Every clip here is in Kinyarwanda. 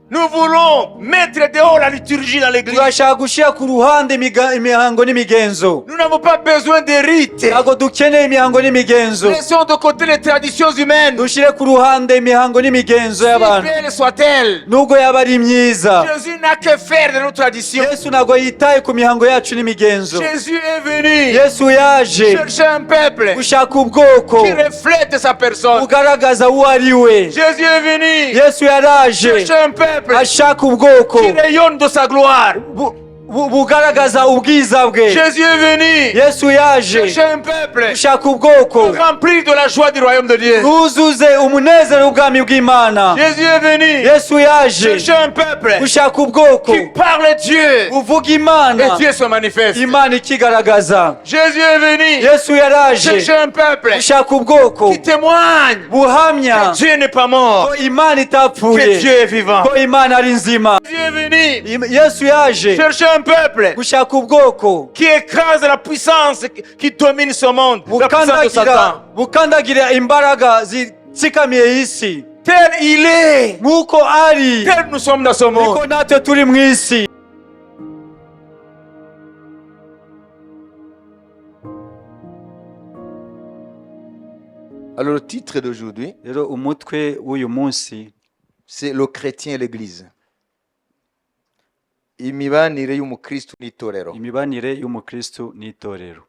Nous voulons mettre dehors la liturgie dans l'église. turashaka gushyira ku ruhande imihango n'imigenzo. Nous n'avons pas besoin de rites. ntabwo dukeneye imihango n'imigenzo. Laissons de côté les traditions humaines. dushyire ku ruhande imihango n'imigenzo Si y'abantu belle soit-elle, nubwo yaba ari myiza. Jésus n'a que faire de nos traditions. yesu ntabwo yitaye ku mihango yacu n'imigenzo. Jésus est venu yesu yaje chercher un peuple gushaka ubwoko qui reflète sa personne. bugaragaza uwo ari we. Jésus est venu yesu yaraje chercher un peuple ashaka ubwoko qui rayonne de sa gloire. bugaragaza ubwiza bwe. Jésus est venu yesu yaje chercher un peuple gushaka ubwoko rempli de la joie du royaume de Dieu. buzuze umunezero w'ubwami bw'imana. Jésus est venu yesu yaje chercher un peuple gushaka ubwoko qui parle Dieu buvuga et imana, Dieu se manifeste. imana ikigaragaza. Jésus est venu yesu yaraje chercher un peuple gushaka ubwoko qui témoigne buhamya que Dieu n'est pas mort, ko imana que itapfuye, Dieu est vivant. ko imana ari nzima. Jésus est venu yesu yaje chercher un peuple gushaka ubwoko qui écrase la puissance qui domine ce monde, la puissance de Satan. bukandagira imbaraga zitsikamiye isi. Tel il est, nk'uko ari tel nous sommes dans ce monde. niko natwe turi mu isi. Alors le titre d'aujourd'hui, rero umutwe w'uyu munsi c'est le chrétien et l'église. Imibanire y'umukristo n'itorero. imibanire y'umukristo n'itorero.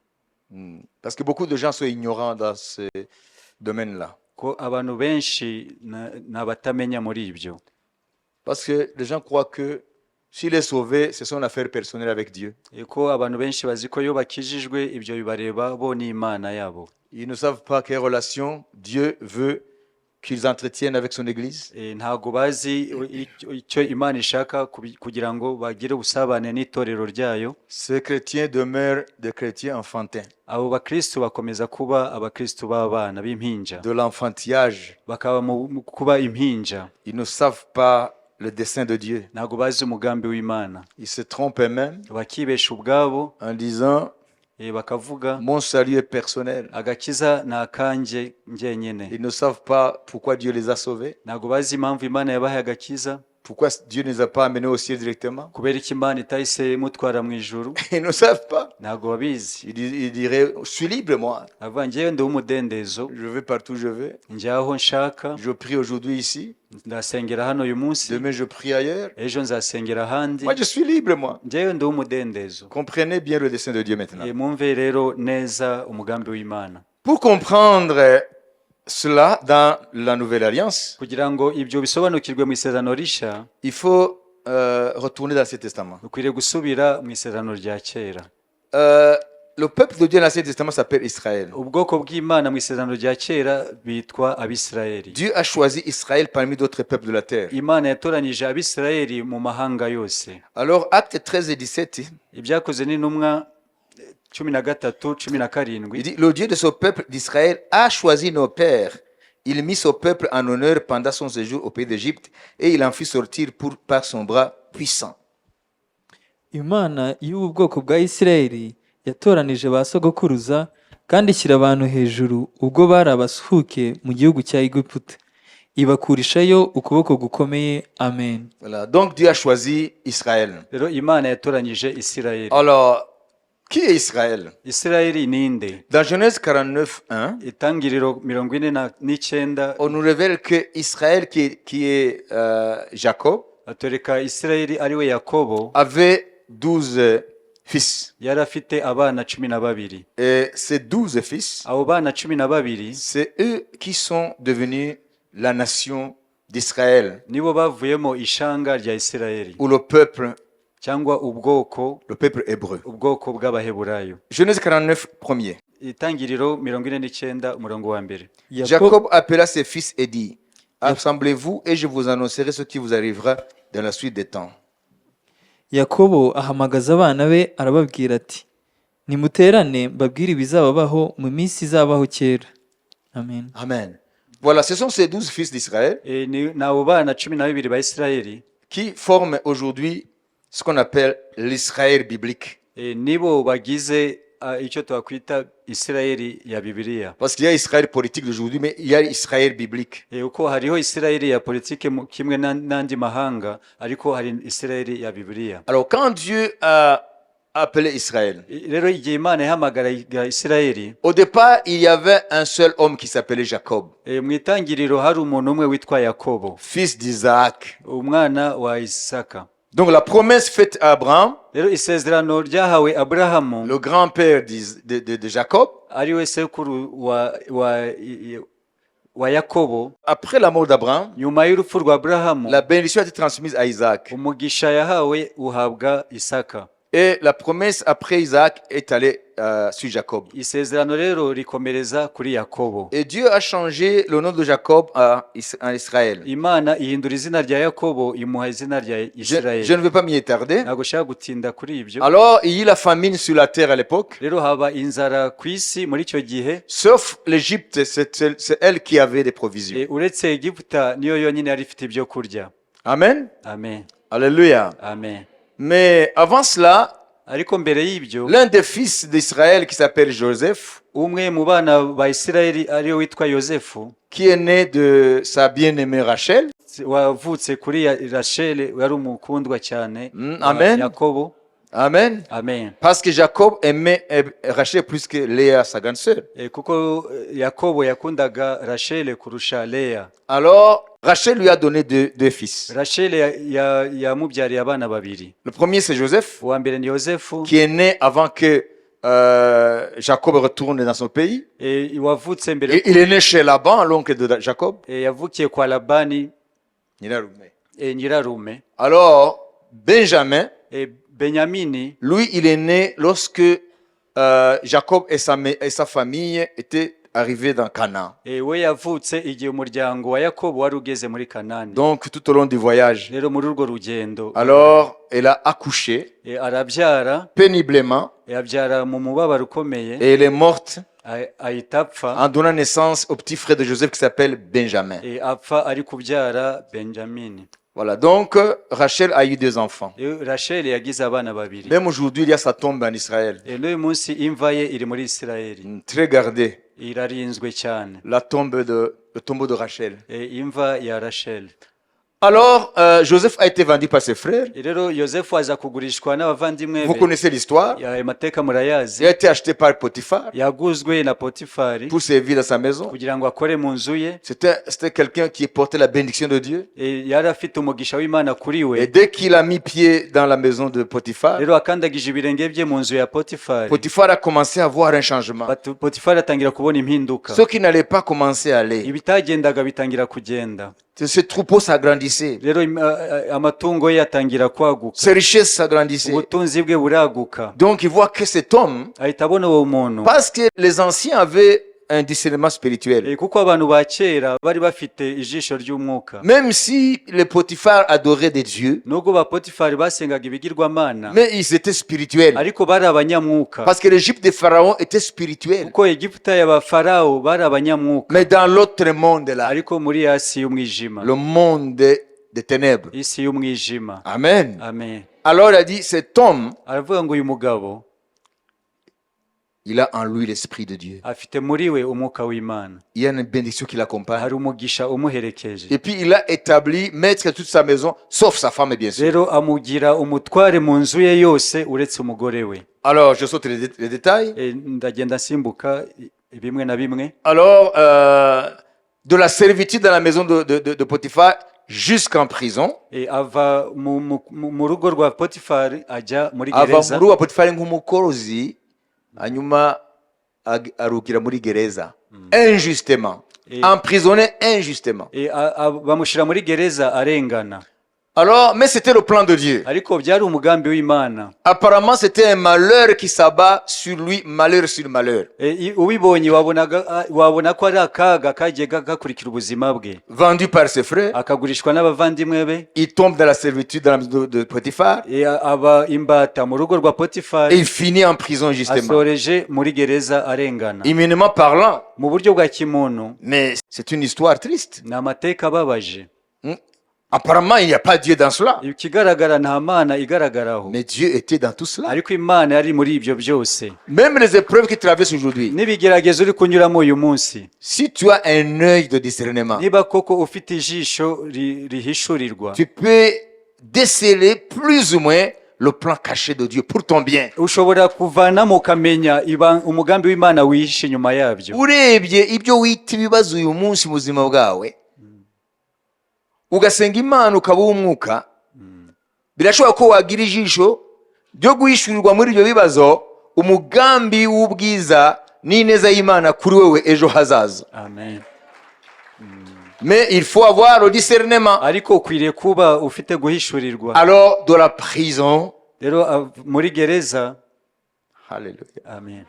Parce que beaucoup de gens sont ignorants dans ce domaine-là. ko abantu benshi n'abatamenya muri ibyo. Parce que les gens croient que s'il est sauvé, c'est son affaire personnelle avec Dieu. ko abantu benshi bazi ko iyo bakijijwe ibyo bibareba bo n'Imana yabo. Ils ne savent pas quelle relation Dieu veut qu'ils entretiennent avec son église. ntago bazi icyo Imana ishaka kugira ngo bagire ubusabane n'itorero ryayo. Ces chrétiens demeurent des chrétiens enfantins. abo bakristo bakomeza kuba abakristo b'abana b'impinja, De l'enfantillage. bakaba mu kuba impinja. Ils ne savent pas le dessein de Dieu. ntago bazi umugambi w'Imana. Ils se trompent eux-mêmes bakibesha ubwabo en disant bakavuga mon salut est personnel. agakiza ni akanjye njyenyine. Ils ne savent pas pourquoi Dieu les a sauvés. ntago bazi impamvu Imana yabahaye agakiza. Pourquoi Dieu ne les a pas amenés au ciel directement. kubera iki Imana itahise imutwara mu ijuru. Ils ne savent pas. ntago babizi. Ils diraient je suis libre moi. avuga njyewe ndi umudendezo. Je vais partout où je vais. njya aho nshaka. Je prie aujourd'hui ici. ndasengera hano uyu munsi. Demain je prie ailleurs. ejo nzasengera ahandi. Moi je suis libre moi. njyewe ndi umudendezo. Comprenez bien le dessein de Dieu maintenant. mwumve rero neza umugambi w'Imana. Pour comprendre cela dans la nouvelle alliance, kugira ngo ibyo bisobanukirwe mu isezerano rishya, il faut retourner dans l'Ancien Testament. ukwiriye gusubira mu isezerano rya kera. Le peuple de Dieu dans l'Ancien Testament s'appelle Israël. ubwoko bw'Imana mu isezerano rya kera bitwa Abisirayeli. Dieu a choisi Israël parmi d'autres peuples de la terre. Imana yatoranyije Abisirayeli mu mahanga yose. Alors, Actes 13 et 17, ibyakoze n'intumwa 13-17. il dit, le Dieu de ce peuple d'Israël a choisi nos pères. Il mit ce peuple en honneur pendant son séjour au pays d'Égypte et il en fit sortir par son bras puissant. Imana y'ubu bwoko bwa Isirayeli yatoranije ba sogokuruza kandi ishyira abantu hejuru ubwo bari abasuhuke mu gihugu cya Egiputa, ibakurishayo ukuboko gukomeye. Amen. Voilà, donc Dieu a choisi Israël. rero Imana yatoranyije Isirayeli. Alors, qui est Israël? Isirayeli ninde? Dans Genèse 49, 1, Itangiriro 49, on nous révèle que Israël, qui est Jacob, atoreka Isirayeli ari we Yakobo, avait 12 fils. yari afite abana 12. Et ces 12 fils, abo bana 12 c'est eux qui sont devenus la nation d'Israël, nibo bavuyemo ishanga rya Isirayeli, ou le peuple cyangwa ubwoko hébreu. ubwoko bw'Abaheburayo. Genèse 49, premier. Itangiriro 49 umurongo wa mbere. Jacob appela ses fils et dit, assemblez-vous et je vous annoncerai ce qui vous arrivera dans la suite des temps. Yakobo ahamagaza abana be arababwira ati, nimuterane mbabwire ibizababaho mu minsi izabaho kera. Amen. Amen. Voilà, ce sont ces 12 fils d'Israël n'abo bana 12 ba Isirayeli qui forment aujourd'hui ce qu'on appelle l'Israël biblique. nibo bagize icyo twakwita Isirayeli ya Bibiliya. Parce qu'il y a Israël politique d'aujourd'hui, mais il y a Israël biblique. Uko hariho Isirayeli ya politike kimwe n'andi mahanga, ariko hari Isirayeli ya Bibiliya. Alors quand Dieu a appelé Israël, Rero igihe Imana yahamagara Isirayeli, au départ, il y avait un seul homme qui s'appelait Jacob, mu itangiriro hari umuntu umwe witwa Yakobo, fils d'Isaac. umwana wa Isaka. Donc la promesse faite à Abraham, Rero isezerano ryahawe Aburahamu, le grand-père de Jacob, ari we sekuru wa Yakobo, après la mort d'Abraham, nyuma y'urupfu rwa Aburahamu, la bénédiction a été transmise à Isaac. umugisha yahawe uhabwa Isaka. Et la promesse après Isaac est allée sur Jacob. Isezerano rero rikomereza kuri Yakobo. Et Dieu a changé le nom de Jacob en Israël. Imana ihindura izina rya Yakobo imuha izina rya Je Isirayeli. ne vais pas m'y étarder. Ntabwo nshaka gutinda kuri ibyo. Alors, il y a eu la famine sur la terre à l'époque. Rero haba inzara ku isi muri icyo gihe, Sauf l'Égypte, c'est elle qui avait des provisions. uretse Egiputa niyo yonyine yari ifite ibyo kurya. Amen. Amen. Alléluia. Amen. Mais avant cela, Ariko mbere y'ibyo, l'un des fils d'Israël qui s'appelle Joseph, umwe mu bana ba Isirayeli ariyo witwa Yosefu, qui est né de sa bien-aimée Rachel. wavutse kuri Rachel, yari umukundwa cyane wa Amen. Yakobo. Amen. Amen. Parce que Jacob aimait Rachel plus que Léa, sa grande sœur. Kuko Yakobo yakundaga Rachel kurusha Leya. Alors, Rachel lui a donné deux fils. Rachel yamubyariye abana babiri. Le premier, c'est Joseph, Uwa mbere ni Yosefu, qui est né avant que Jacob retourne dans son pays. wavutse mbere, Et il est né chez Laban, l'oncle de Jacob. yavukiye kwa Labani Nyirarume. nyirarume. Alors, Benjamin, Benyamini, lui, il est né lorsque Jacob et sa famille étaient arrivés dans Canaan. we yavutse igihe umuryango wa Yakobo wari ugeze muri Kanani. Donc, tout au long du voyage. Rero muri urwo rugendo, Alors, elle a accouché arabyara, péniblement abyara mu mubabaro ukomeye, et elle est morte ahita apfa, en donnant naissance au petit frère de Joseph qui s'appelle Benjamin. apfa ari kubyara Benjamini. Voilà, donc Rachel a eu 2 enfants. Rachel yagize abana babiri. Même aujourd'hui, il y a sa tombe en Israël, N'uyu munsi imva ye iri muri Isirayeli, très gardée, irarinzwe cyane, le tombeau de Rachel. imva ya Rachel. Alors, Joseph a été vendu par ses frères. Rero Yosefu aza kugurishwa n'abavandimwe Vous be. connaissez l'histoire. Ayo mateka murayazi. Il a été acheté par Potiphar Yaguzwe na Potifari pour servir dans sa maison. kugira ngo akore mu nzu ye. C'était quelqu'un qui portait la bénédiction de Dieu. Yari afite umugisha w'Imana kuri Et we. dès qu'il a mis pied dans la maison de Potiphar, Rero akandagije ibirenge bye mu nzu ya Potifari, Potiphar a commencé à voir un changement. Potifari atangira kubona impinduka. Ce qui n'allait pas commencer à aller. Ibitagendaga bitangira kugenda. Ce troupeau s'agrandissait. Rero amatungo ye atangira kwaguka, Ses richesses s'agrandissaient. ubutunzi bwe buraguka. Donc il voit que cet homme, Ahita abona uwo muntu, parce que les anciens avaient un discernement spirituel. kuko abantu ba kera bari bafite ijisho ry'umwuka. Même si les Potiphar adoraient des dieux, Nubwo ba Potifari basengaga ibigirwamana, mais ils étaient spirituels. ariko bari abanyamwuka. Parce que l'Égypte des pharaons était spirituelle. Kuko Egiputa y'abafarawo bari abanyamwuka, Mais dans l'autre monde là, ariko muri asi y'umwijima, le monde des ténèbres. isi y'umwijima. Amen. Amen. Alors il a dit, cet homme, Aravuga ngo uyu mugabo il a en lui l'Esprit de Dieu. afite muri we umwuka w'Imana, Il y a une bénédiction qui l'accompagne. hari umugisha umuherekeje. Et puis il a établi maître de toute sa maison, sauf sa femme bien sûr. Rero amugira umutware mu nzu ye yose uretse umugore we. Alors je saute les détails. Ndagenda nsimbuka bimwe na bimwe. Alors, de la servitude dans la maison de Potiphar jusqu'en prison. Ava mu rugo rwa Potifari ajya muri Ava gereza. mu rugo rwa Potifari nk'umukorozi, hanyuma arukira muri gereza. Injustement. Emprisonné injustement. Bamushyira muri gereza arengana. Alors, mais c'était le plan de Dieu. Ariko byari umugambi w'Imana. Apparemment, c'était un malheur qui s'abat sur lui, malheur sur malheur. Ubibonye wabona ko ari akaga kagiye gakurikira ubuzima bwe. Vendu par ses frères, Akagurishwa n'abavandimwe be. il tombe dans la servitude dans la maison de Potiphar. Aba imbata mu rugo rwa Et Potifari. il finit en prison justement. Asoreje muri gereza arengana. Humainement parlant, Mu buryo bwa kimuntu mais c'est une histoire triste. ni amateka ababaje. Apparemment, il n'y a pas Dieu dans cela. ikigaragara nta mana igaragaraho, Mais Dieu était dans tout cela. ariko imana yari muri ibyo byose. Même les épreuves qui traversent aujourd'hui. N'ibigeragezo uri kunyuramo uyu munsi, Si tu as un œil de discernement, niba koko ufite ijisho rihishurirwa, tu peux déceler plus ou moins le plan caché de Dieu pour ton bien. ushobora kuvanamo ukamenya umugambi w'imana wihishe inyuma yabyo. Urebye ibyo wita ibibazo uyu munsi mu buzima bwawe, ugasenga Imana ukaba uw'umwuka, birashoboka ko wagira ijisho ryo guhishurirwa muri ibyo bibazo umugambi w'ubwiza n'ineza y'Imana kuri wewe ejo hazaza. Amen. Mais il faut avoir le discernement. Ariko ukwiriye kuba ufite guhishurirwa. Alors, de la prison, Rero muri gereza, Alléluia, amen,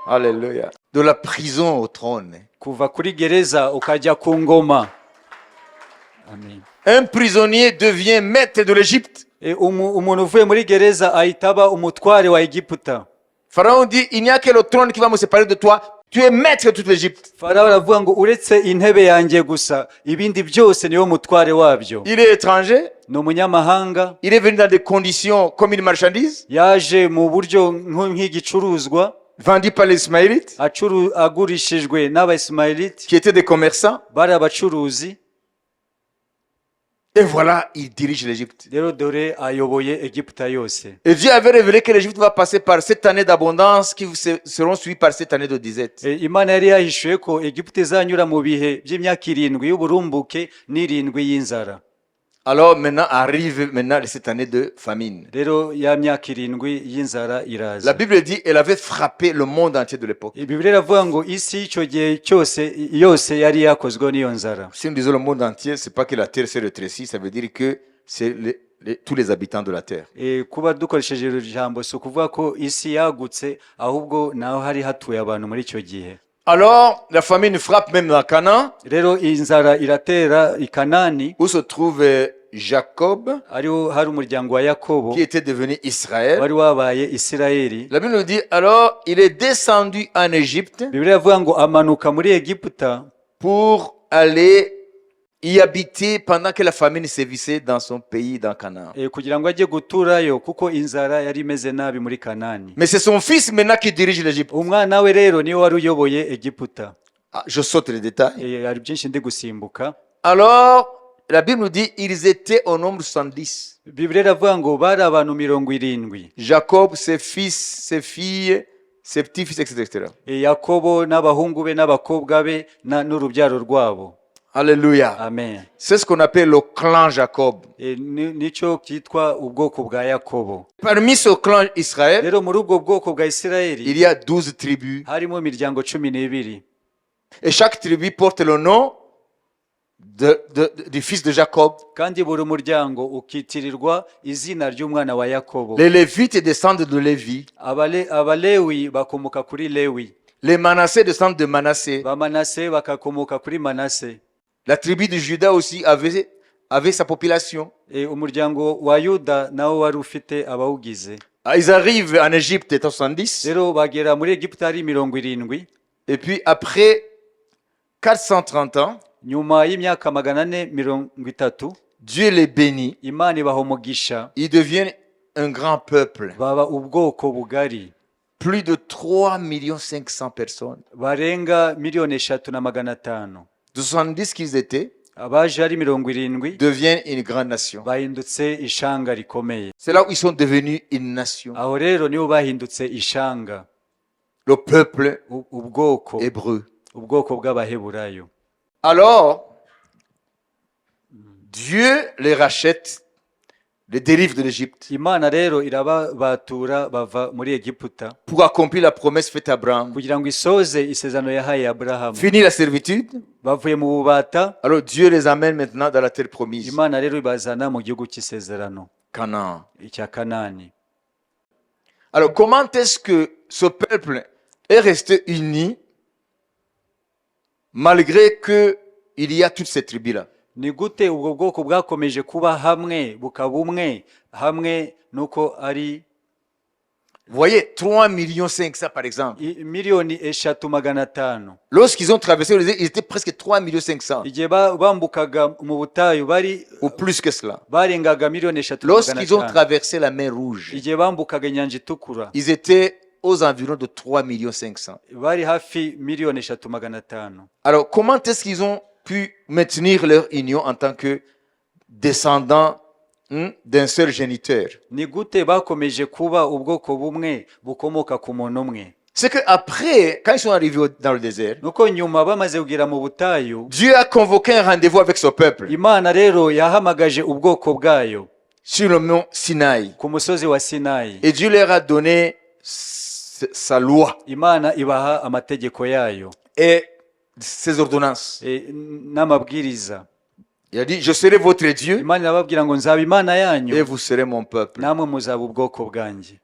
Alléluia, de la prison au trône. kuva kuri gereza ukajya ku ngoma. Amen. Un prisonnier devient maître de l'Égypte. Umuntu uvuye muri gereza ahita aba umutware wa Egiputa. Pharaon dit, il n'y a que le trône qui va me séparer de toi. Tu es maître de toute l'Égypte. Farawo aravuga ngo uretse intebe yanjye gusa ibindi byose niwe mutware wabyo. Il est étranger. Ni umunyamahanga, Il est venu dans des conditions comme une marchandise, yaje mu buryo nk'igicuruzwa, vendu par les Ismaélites, agurishijwe n'Abayismayeliti qui étaient des commerçants. bari abacuruzi. Et voilà, il dirige l'Égypte. Rero dore ayoboye Egiputa yose. Et Dieu avait révélé que l'Égypte va passer par 7 années d'abondance qui seront suivies par 7 années de disette. Imana yari yahishuye ko Egiputa izanyura mu bihe by'imyaka 7 y'uburumbuke n'7 y'inzara. Alors maintenant arrive les 7 années de famine. Rero ya myaka 7 y'inzara iraza. La Bible dit elle avait frappé le monde entier de l'époque. Bibiliya iravuga ngo isi icyo gihe cyose yose yari yakozwe n'iyo nzara. Si nous disons le monde entier, c'est pas que la terre s'est rétrécie, ça veut dire que c'est tous les habitants de la terre. Kuba dukoresheje iri jambo si ukuvuga ko isi yagutse, ahubwo naho hari hatuye abantu muri icyo gihe. Alors la famine frappe même dans Canaan. Rero inzara iratera i Kanani, Où se trouve Jacob, ariho hari umuryango wa Yakobo qui était devenu Israël. wari wabaye Isirayeli. La Bible nous dit, alors il est descendu en Égypte Bibiliya iravuga ngo amanuka muri Egiputa pour aller y habiter pendant que la famine sévissait dans son pays, dans Canaan. kugira ngo ajye guturayo kuko inzara yari imeze nabi muri Kanani. Mais c'est son fils maintenant qui dirige l'Égypte. Umwana we rero niwe wari uyoboye Egiputa. Ah, je saute les détails. Hari byinshi ndi gusimbuka. Alors, la Bible nous dit, ils étaient au nombre 110. Bibiliya iravuga ngo bari abantu 70. Jacob, ses fils, ses filles, ses petits-fils, etc. Yakobo n'abahungu be n'abakobwa be n'urubyaro rwabo. Alléluia. Amen. C'est ce qu'on appelle le clan Jacob. Nicyo cyitwa ubwoko bwa Yakobo. Parmi ce clan Israël, Rero muri ubwo bwoko bwa Isirayeli il y a 12 tribus. harimo imiryango 12. Et chaque tribu porte le nom du fils de Jacob. Kandi buri muryango ukitirirwa izina ry'umwana wa Yakobo. Les Lévites descendent de Lévi. Abalewi bakomoka kuri Lewi. Les Manassés descendent de Manassé. Bamanase bakakomoka kuri Manase. La tribu de Juda aussi avait sa population. Umuryango wa Yuda nawo wari ufite abawugize. Ils arrivent en Égypte étant 70. Rero bagera muri Egiputa ari 70. Et puis après 430 ans, Nyuma y'imyaka 430, Dieu les bénit. Imana ibaha umugisha, Ils deviennent un grand peuple. baba ubwoko bugari. Plus de 3 500 000 personnes. Barenga 3,5 De 70 qu'ils étaient, abaje ari 70 deviennent une grande nation. bahindutse ishanga rikomeye. C'est là où ils sont devenus une nation. Aho rero nibo bahindutse ishanga, Le peuple ubwoko hébreu. bw'Abaheburayo. Alors, Dieu les rachète, les délivre de l'Égypte Imana rero irababatura bava muri Egiputa pour accomplir la promesse faite à Abraham. kugira ngo isoze isezerano yahaye Aburahamu. Fini la servitude. Bavuye mu bubata, Alors Dieu les amène maintenant dans la terre promise, Imana rero ibazana mu gihugu cy'isezerano Canaan. icya Kanani. Alors comment est-ce que ce peuple est resté uni malgré qu'il y a toutes ces tribus-là? Ni gute ubwo bwoko bwakomeje kuba hamwe bukaba umwe hamwe nuko ari Vous voyez, 3 millions 500 par exemple. miliyoni 3,5 Lorsqu'ils ont traversé le désert, ils étaient presque 3 millions 500 igihe bambukaga mu butayu ou plus que cela. barengaga miliyoni Lorsqu'ils ont 3,5 traversé la mer Rouge, igihe bambukaga inyanja itukura ils étaient aux environs de 3 millions 500. bari hafi miliyoni 3,5. Alors, comment est-ce qu'ils ont pu maintenir leur union en tant que descendants d'un seul géniteur? ni gute bakomeje kuba ubwoko bumwe bukomoka ku muntu umwe? C'est qu'après, quand ils sont arrivés dans le désert, nuko nyuma bamaze kugera mu butayu, Dieu a convoqué un rendez-vous avec son peuple Imana rero yahamagaje ubwoko bwayo sur le mont Sinaï. ku musozi wa Sinayi. Et Dieu leur a donné sa loi Imana ibaha amategeko yayo et ses ordonnances. n'amabwiriza. Il a dit, je serai votre Dieu Imana irababwira ngo nzaba Imana et yanyu vous serez mon peuple. namwe muzaba ubwoko bwanjye.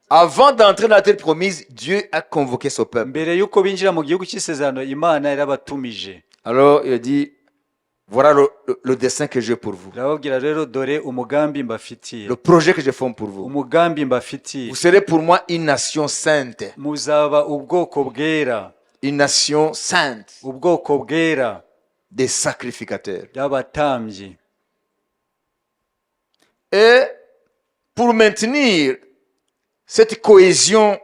Avant d'entrer dans la terre promise, Dieu a convoqué son peuple. Mbere yuko binjira mu gihugu cy'isezerano, Imana yarabatumije. Alors il a dit, voilà le dessein que j'ai pour vous, Irababwira rero dore umugambi mbafitiye, le projet que je forme pour vous. umugambi mbafitiye. Vous serez pour moi une nation sainte, Muzaba ubwoko bwera, une nation sainte, ubwoko bwera des sacrificateurs. y'abatambyi. Et pour maintenir cette cohésion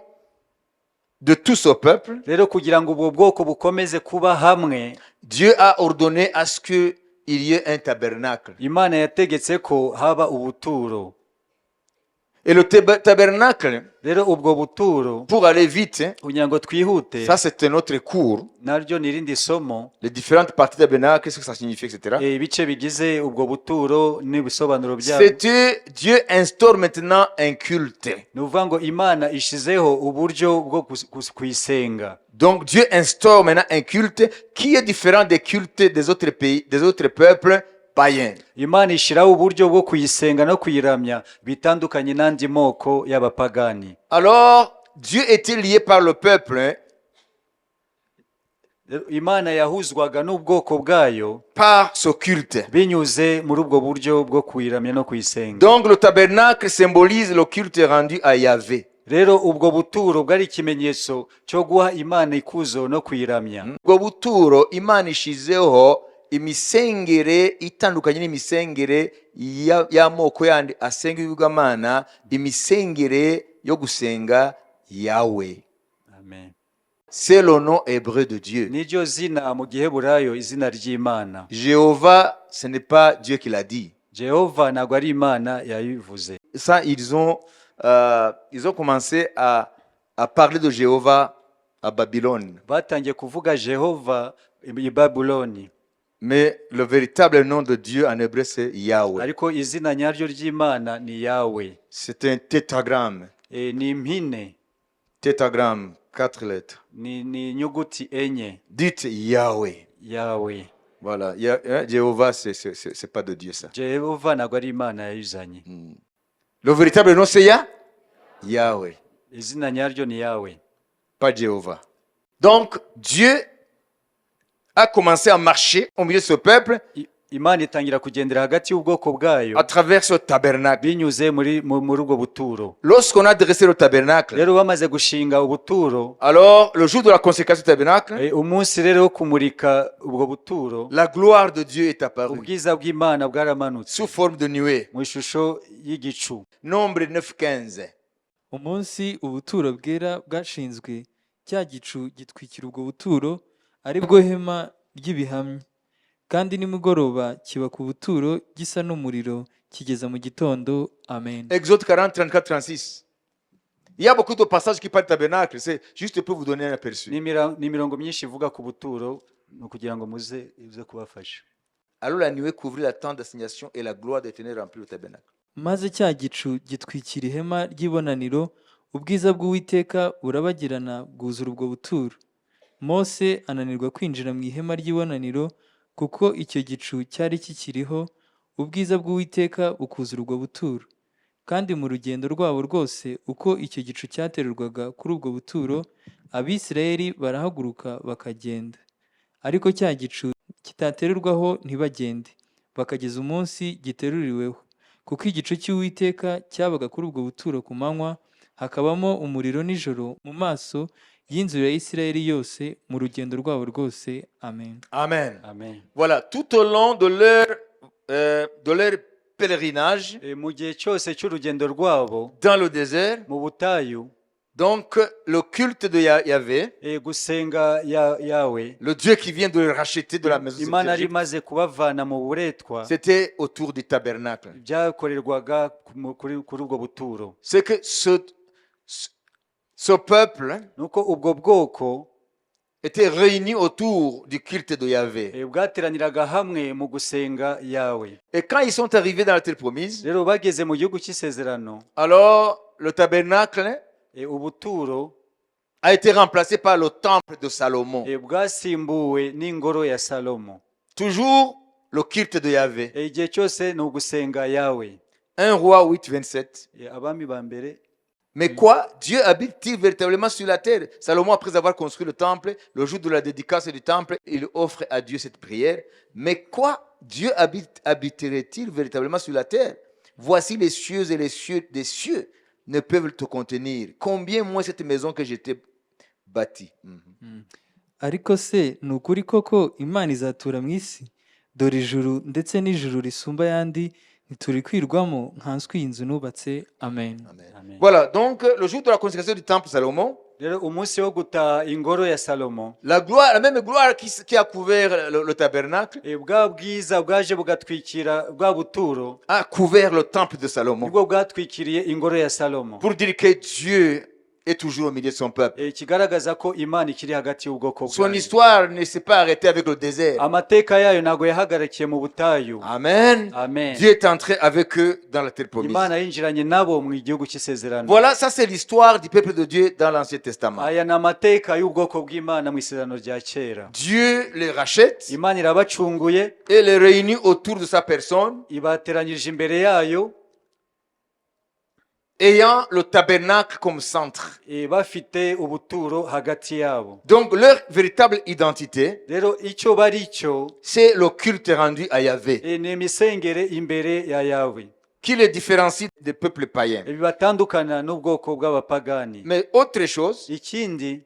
de tout ce peuple, Rero kugira ngo ubwo bwoko bukomeze kuba hamwe, Dieu a ordonné à ce qu'il y ait un tabernacle. Imana yategetse ko haba ubuturo. Et le tabernacle, Rero ubwo buturo, pour aller vite, kugira ngo twihute, ça c'est un autre cours, naryo ni irindi somo, les différentes parties du tabernacle, qu'est-ce que ça signifie, etc. ibice bigize ubwo buturo n'ibisobanuro byabo. C'est que Dieu instaure maintenant un culte. Ni ukuvuga ngo Imana ishizeho uburyo bwo kuyisenga. Donc Dieu instaure maintenant un culte qui est différent des cultes des autres pays, des autres peuples païens. Imana ishyiraho uburyo bwo kuyisenga no kuyiramya bitandukanye n'andi moko y'abapagani. Alors Dieu était lié par le peuple Imana yahuzwaga n'ubwoko bwayo par ce culte. binyuze muri ubwo buryo bwo kuyiramya no kuyisenga. Donc le tabernacle symbolise le culte rendu à Yahvé. Rero ubwo buturo bwari ikimenyetso cyo guha Imana ikuzo no kuyiramya. Ubwo buturo Imana ishizeho imisengere itandukanye n'imisengere y'amoko yandi asenga ibigwamana, imisengere yo gusenga Yahweh. Amen. C'est le nom hébreu de Dieu. Niryo zina mu giheburayo, izina ry'Imana. Jéhovah, ce n'est pas Dieu qui l'a dit. Jehova ntabwo ari Imana yayivuze. Ça, ils ont commencé à parler de Jéhovah à Babylone. Batangiye kuvuga Jehova i Babuloni. Mais le véritable nom de Dieu en hébreu, c'est Yahweh. Ariko izina nyaryo ry'Imana ni Yawe. C'est un tétragramme. Ni impine, Tétragramme, 4 lettres. ni inyuguti enye. Dites Yahweh. Yawe. Voilà. Jéhovah, c'est pas de Dieu, ça. Jehova ntabwo ari Imana yayizanye. Le véritable nom, c'est Yahweh. Izina nyaryo ni Yawe. Pas Jéhovah. Donc, Dieu a commencé à marcher au milieu de ce peuple Imana itangira kugendera hagati y'ubwoko bwayo à travers ce tabernacle. binyuze muri ubwo buturo. Lorsqu'on a dressé le tabernacle, Rero bamaze gushinga ubuturo, alors le jour de la consécration du tabernacle, umunsi rero wo kumurika ubwo buturo, la gloire de Dieu est apparue ubwiza bw'Imana bwaramanutse sous forme de nuée. mu ishusho y'igicu. Nombre 9:15. umunsi ubuturo bwera bwashinzwe, cya gicu gitwikira ubwo buturo, ari bwo hema ry'ibihamya. Kandi nimugoroba kiba ku buturo gisa n'umuriro kigeza mu gitondo. Amen. Exode 40, 34, 36. Il y a beaucoup de passages qui parlent du tabernacle. C'est juste pour vous donner un aperçu. Ni imirongo myinshi ivuga ku buturo, ni ukugira ngo muze kubafasha. Alors la nuée couvrit la tente d'assignation et la gloire de l'Éternel remplit le tabernacle. Maze cya gicu gitwikira ihema ry'ibonaniro, ubwiza bw'Uwiteka burabagirana bwuzura ubwo buturo. Mose ananirwa kwinjira mu ihema ry'ibonaniro kuko icyo gicu cyari kikiriho, ubwiza bw'Uwiteka bukuzura ubwo buturo. Kandi mu rugendo rwabo rwose uko icyo gicu cyaterurwaga kuri ubwo buturo, Abisirayeli barahaguruka bakagenda. Ariko cya gicu kitaterurwaho ntibagende, bakageza umunsi giteruriweho. kuko igicu cy'Uwiteka cyabaga kuri ubwo buturo ku manywa, hakabamo umuriro nijoro mu maso y'inzu ya Isirayeli yose mu rugendo rwabo rwose. Amen. Amen. amen. Voilà, tout au long de leur pèlerinage Mu gihe cyose cy'urugendo rwabo dans le désert, mu butayu, donc le culte de Yahvé, gusenga yawe, le Dieu qui vient de le racheter de la maison Imana yari d'Égypte, imaze kubavana mu buretwa, c'était autour du tabernacle. byakorerwaga kuri ubwo buturo. C'est que ce peuple Nuko ubwo bwoko était réuni autour du culte de Yahvé. bwateraniraga hamwe mu gusenga yawe. Et quand ils sont arrivés dans la terre promise, Rero bageze mu gihugu cy'isezerano, alors le tabernacle ubuturo a été remplacé par le temple de Salomon. bwasimbuwe n'ingoro ya Salomo. Toujours le culte de Yahvé. Igihe cyose ni ugusenga yawe. 1 Roi 8, 27. Abami ba mbere. Mais quoi? Dieu habite-t-il véritablement sur la terre? Salomon, après avoir construit le temple, le jour de la dédicace du temple, il offre à Dieu cette prière. Mais quoi? Dieu habiterait-il véritablement sur la terre? Voici les cieux et les cieux des cieux ne peuvent te contenir. Combien moins cette maison que j'étais bâtie? Ariko se ni ukuri koko Imana izatura mu isi? Dore ijuru ndetse n'ijuru risumba ayandi ntituri kwirwamo nkanswe iyi nzu nubatse. Amen. Amen. Voilà, donc le jour de la consécration du temple Salomon, Rero umunsi wo guta ingoro ya Salomo, la gloire, la même gloire qui a couvert le tabernacle, bwa bwiza bwaje bugatwikira bwa buturo, a couvert le temple de Salomon. nibwo bwatwikiriye ingoro ya Salomo, Pour dire que Dieu est toujours au milieu de son peuple. kigaragaza ko Imana ikiri hagati y'ubwoko Son bwayo. histoire ne s'est pas arrêtée avec le désert. Amateka yayo ntabwo yahagarikiye mu butayu. Amen. Amen. Dieu est entré avec eux dans la terre promise. Imana yinjiranye nabo mu gihugu cy'isezerano. Voilà, ça c'est l'histoire du peuple de Dieu dans l'Ancien Testament. Aya ni amateka y'ubwoko bw'Imana mu isezerano rya kera. Dieu les rachète Imana irabacunguye, et les réunit autour de sa personne, ibateranyirije imbere yayo, ayant le tabernacle comme centre. bafite ubuturo hagati yabo. Donc leur véritable identité, Rero icyo bari cyo c'est le culte rendu à Yahvé, ni imisengere imbere ya yawe, qui les différencie des peuples païens. bibatandukana n'ubwoko bw'abapagani. Mais autre chose, Ikindi,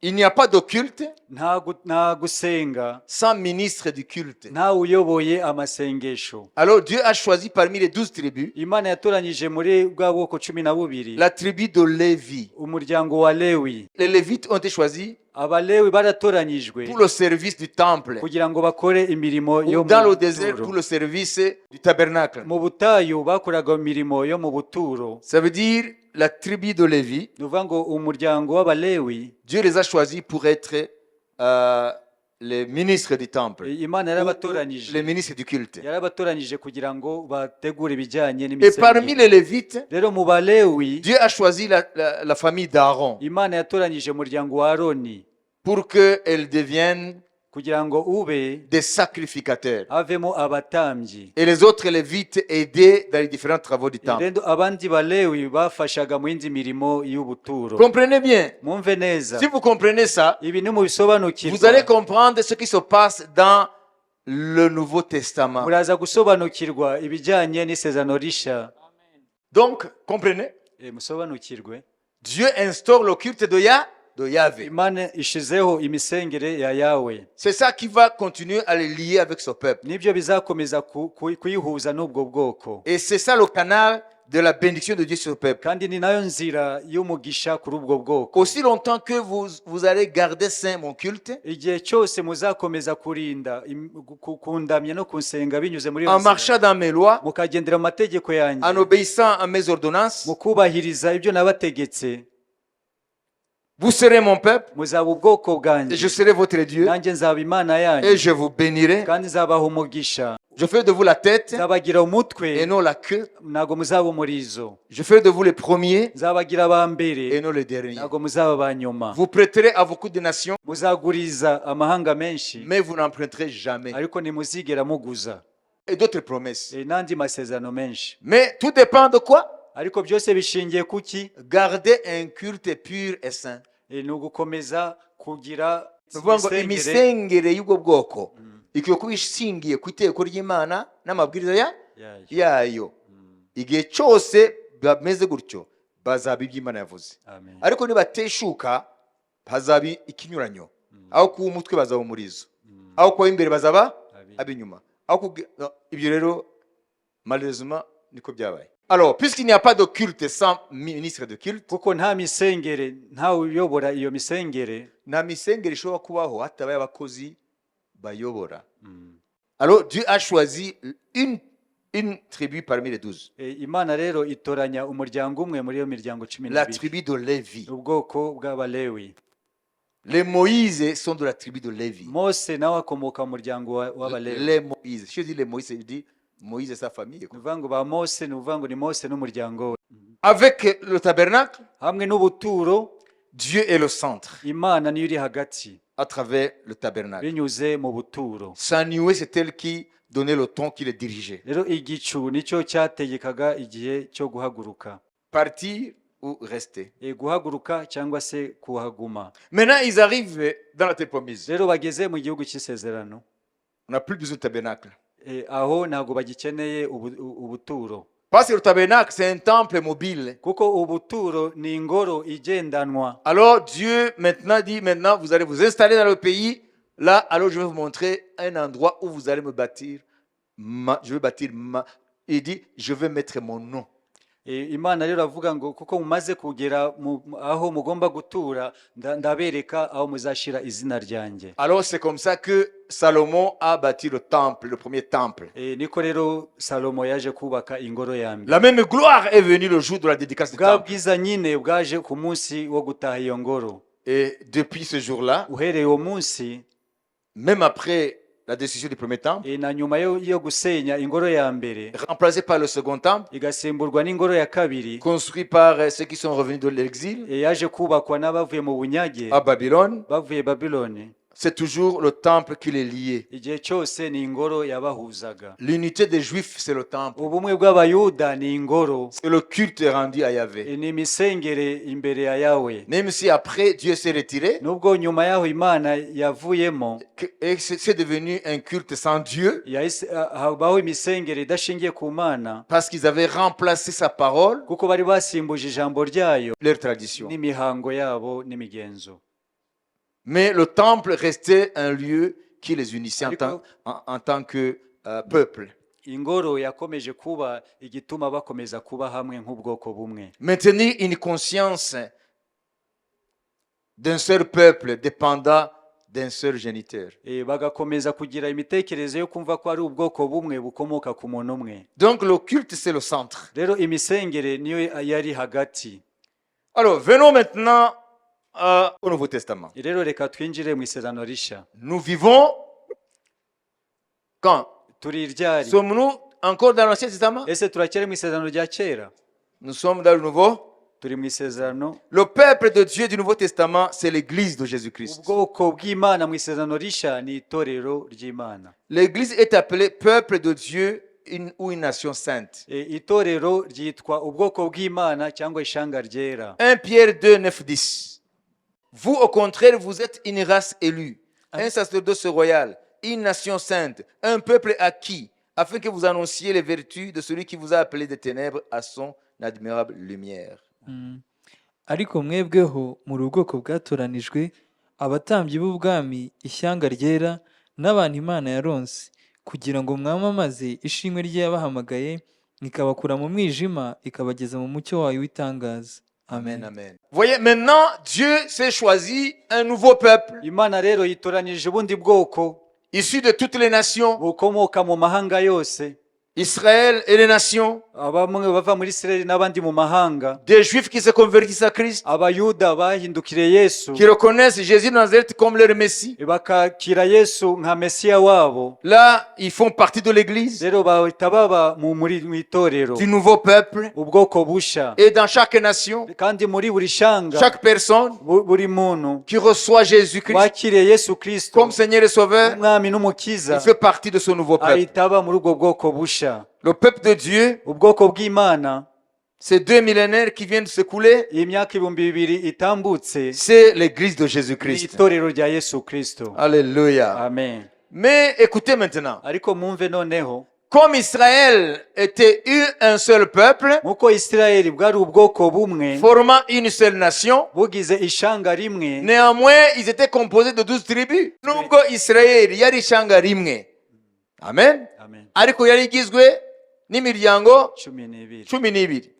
il n'y a pas de culte nta gusenga sans ministre du culte. nta uyoboye amasengesho. Alors Dieu a choisi parmi les 12 tribus Imana yatoranyije muri bwa bwoko 12 la tribu de Lévi. umuryango wa Lewi. Les Lévites ont été choisis Abalewi baratoranyijwe pour le service du temple, kugira ngo bakore imirimo yo ou mu dans le désert buturo. pour le service du tabernacle. Mu butayu bakoraga imirimo yo mu buturo. Ça veut dire la tribu de Lévi, Ni ukuvuga ngo umuryango w'Abalewi, Dieu les a choisis pour être les ministres du temple, Imana ou yarabatoranyije, les ministres du culte. yarabatoranyije kugira ngo bategure ibijyanye Et parmi n'imisengere. les Lévites, Rero mu Balewi, Dieu a choisi la famille d'Aaron Imana yatoranyije umuryango wa Aroni pour qu'elle devienne kugira ngo ube des sacrificateurs. havemo abatambyi. Et les autres Lévites aidaient dans les différents travaux du temple. Rero abandi Balewi bafashaga mu yindi mirimo y'ubuturo. Comprenez bien. Mwumve neza, Si vous comprenez ça, ibi nimubisobanukirwa vous allez comprendre ce qui se passe dans le Nouveau Testament. muraza gusobanukirwa ibijyanye n'isezerano rishya. Donc, comprenez, Musobanukirwe, Dieu instaure le culte de Yahvé. Imana ishizeho imisengere ya yawe. C'est ça qui va continuer à les lier avec ce peuple. Nibyo bizakomeza kuyihuza n'ubwo bwoko. Et c'est ça le canal de la bénédiction de Dieu sur le peuple. Kandi ni nayo nzira y'umugisha kuri ubwo bwoko. Aussi longtemps que vous allez garder saint mon culte, Igihe cyose muzakomeza kurinda kundamya no kunsenga binyuze muri en yo nzira, marchant dans mes lois, mukagendera mu mategeko yanjye, en obéissant à mes ordonnances, mukubahiriza ibyo nabategetse, vous serez mon peuple, muzaba ubwoko et bwanjye, je serai votre Dieu, nanjye nzaba Imana et yanyu, je vous bénirai. kandi nzabaha umugisha. Je ferai de vous la tête Nzabagira umutwe et non la queue. ntabwo muzaba umurizo. Je ferai de vous les premiers Nzabagira aba et mbere non les derniers. ntabwo muzaba ba nyuma. Vous prêterez à beaucoup de nations, Muzaguriza amahanga menshi mais vous n'emprunterez jamais. ariko ntimuzigera muguza. Et d'autres promesses. N'andi masezerano menshi. Mais tout dépend de quoi? Ariko byose bishingiye kuki? Garder un culte pur et saint. Ni ugukomeza kugira Ni ukuvuga ngo imisengere imisengere y'ubwo bwoko ikwiye kuba ishingiye ku itegeko ry'Imana n'amabwiriza yayo. yayo igihe cyose bameze gutyo bazaba ibyo Imana yavuze. Amen. Ariko nibateshuka hazaba ikinyuranyo, aho kuba umutwe bazaba umurizo, aho kuba imbere bazaba ab'inyuma, ibyo rero malheureusement niko byabaye. Alors, puisqu'il n'y a pas de culte sans ministre de culte, kuko nta misengere, nta uyobora iyo misengere, nta misengere ishobora kubaho hatabaye abakozi bayobora. Alors, Dieu a choisi une tribu parmi les 12. Imana rero itoranya umuryango umwe muri iyo miryango 12, La tribu de Lévi. ubwoko bw'Abalewi. Les Moïse sont de la tribu de Lévi. Mose nawe akomoka mu muryango w'Abalewi. Les Moïse. Je dis les Moïse, je dis Moïse et sa famille. Nuvuga ngo ba Mose, nuvuga ngo ni Mose n'umuryango we. Avec le tabernacle, Hamwe n'ubuturo, Dieu est le centre Imana niyo iri hagati à travers le tabernacle. binyuze mu buturo. Sa nuée, c'est elle qui donnait le ton, qui le dirigeait. Rero igicu nicyo cyategekaga igihe cyo guhaguruka, Partir ou rester. guhaguruka cyangwa se kuhaguma. Maintenant, ils arrivent dans la terre promise. Rero bageze mu gihugu cy'isezerano, On n'a plus besoin de tabernacle. aho ntabwo bagikeneye ubuturo, Parce que le tabernacle, c'est un temple mobile. kuko ubuturo ni ingoro igendanwa. Alors Dieu maintenant dit, maintenant vous allez vous installer dans le pays. Là, alors je vais vous montrer un endroit où vous allez me bâtir. Je vais bâtir il dit, je vais mettre mon nom. Imana rero avuga ngo kuko mumaze kugera aho mugomba gutura, ndabereka aho muzashira izina ryanjye. Alors c'est comme ça que Salomon a bâti le temple, le premier temple. Niko rero Salomo yaje kubaka ingoro ya mbere. La même gloire est venue le jour de la dédicace du Bwa temple. bwiza nyine bwaje ku munsi wo gutaha iyo ngoro. Et depuis ce jour-là, Uhereye uwo munsi, même après la décision du premier temple, na nyuma yo gusenya ingoro ya mbere, remplacé par le second temple, igasimburwa n'ingoro ya kabiri, construit par ceux qui sont revenus de l'exil yaje kubakwa n'abavuye mu bunyage à Babylone, bavuye Babiloni. c'est toujours le temple qui les liait. Igihe cyose ni ingoro yabahuzaga. L'unité des Juifs, c'est le temple. Ubumwe bw'Abayuda ni ingoro, C'est le culte rendu à Yahvé. ni imisengere imbere ya Yawe. Même si après Dieu s'est retiré, Nubwo nyuma yaho Imana yavuyemo, et c'est devenu un culte sans Dieu, habaho imisengere idashingiye ku Mana, parce qu'ils avaient remplacé sa parole, kuko bari basimbuje ijambo ryayo leur tradition. n'imihango yabo n'imigenzo. Mais le temple restait un lieu qui les unissait en tant que peuple. Ingoro yakomeje kuba igituma bakomeza kuba hamwe nk'ubwoko bumwe. Maintenir une conscience d'un seul peuple dépendant d'un seul géniteur. Bagakomeza kugira imitekerereze yo kumva ko ari ubwoko bumwe bukomoka ku muntu umwe. Donc le culte, c'est le centre. Rero imisengere niyo yari hagati. Alors venons maintenant au Nouveau Testament. Rero reka twinjire mu isezerano rishya. Nous vivons quand? Turi ryari? Sommes-nous encore dans l'Ancien Testament? Ese turacyari mu isezerano rya kera? Nous sommes dans le Nouveau. Turi mu isezerano. Le peuple de Dieu du Nouveau Testament, c'est l'Église de Jésus-Christ. Ubwoko bw'Imana mu isezerano rishya ni itorero ry'Imana. L'Église est appelée peuple de Dieu ou une nation sainte. Itorero ryitwa ubwoko bw'Imana cyangwa ishanga ryera. 1 Pierre 2, 9, 10. Vous, au contraire, vous êtes une race élue, un sacerdoce royal, une nation sainte, un peuple acquis, afin que vous annonciez les vertus de celui qui vous a appelé des ténèbres à son admirable lumière. Ariko mwebweho muri ubwoko bwatoranijwe, abatambyi b'ubwami, ishyanga ryera, n'abantu Imana yaronse, kugira ngo mwamamaze ishimwe rye yabahamagaye, ikabakura mu mwijima, ikabageza mu mucyo wayo w'itangaza. Amen. Amen. Voyez, maintenant, Dieu s'est choisi un nouveau peuple, Imana rero yitoranije ubundi bwoko issu de toutes les nations, bukomoka mu mahanga yose, Israël et les nations, abamwe bava muri Isirayeli n'abandi mu mahanga, des Juifs qui se convertissent à Christ, Abayuda bahindukiriye Yesu, qui reconnaissent Jésus de Nazareth comme leur Messie. bakakira Yesu nka Mesiya wabo. Là, ils font partie de l'Église, Rero bahita baba mu itorero, du nouveau peuple. ubwoko busha. Et dans chaque nation, Kandi muri buri shanga, chaque personne buri muntu qui reçoit Jésus-Christ wakiriye Yesu Kristo comme Seigneur et Sauveur, umwami n'umukiza, il fait partie de ce nouveau peuple. ahita aba muri ubwo bwoko busha. Le peuple de Dieu, Ubwoko bw'Imana, ces 2 millénaires qui viennent de s'écouler, iyi myaka 2000 itambutse, c'est l'Église de ni Jésus-Christ. itorero rya Yesu Kristo. Alléluia. Amen. Mais écoutez maintenant, Ariko mwumve noneho, comme Israël était un seul peuple, nk'uko isirayeli bwari ubwoko bumwe formant une seule nation, bugize ishanga rimwe, néanmoins, ils étaient composés de 12 tribus. Nubwo Israël yari ishanga rimwe. Amen. amen, Ariko yari igizwe n'imiryango 12. 12.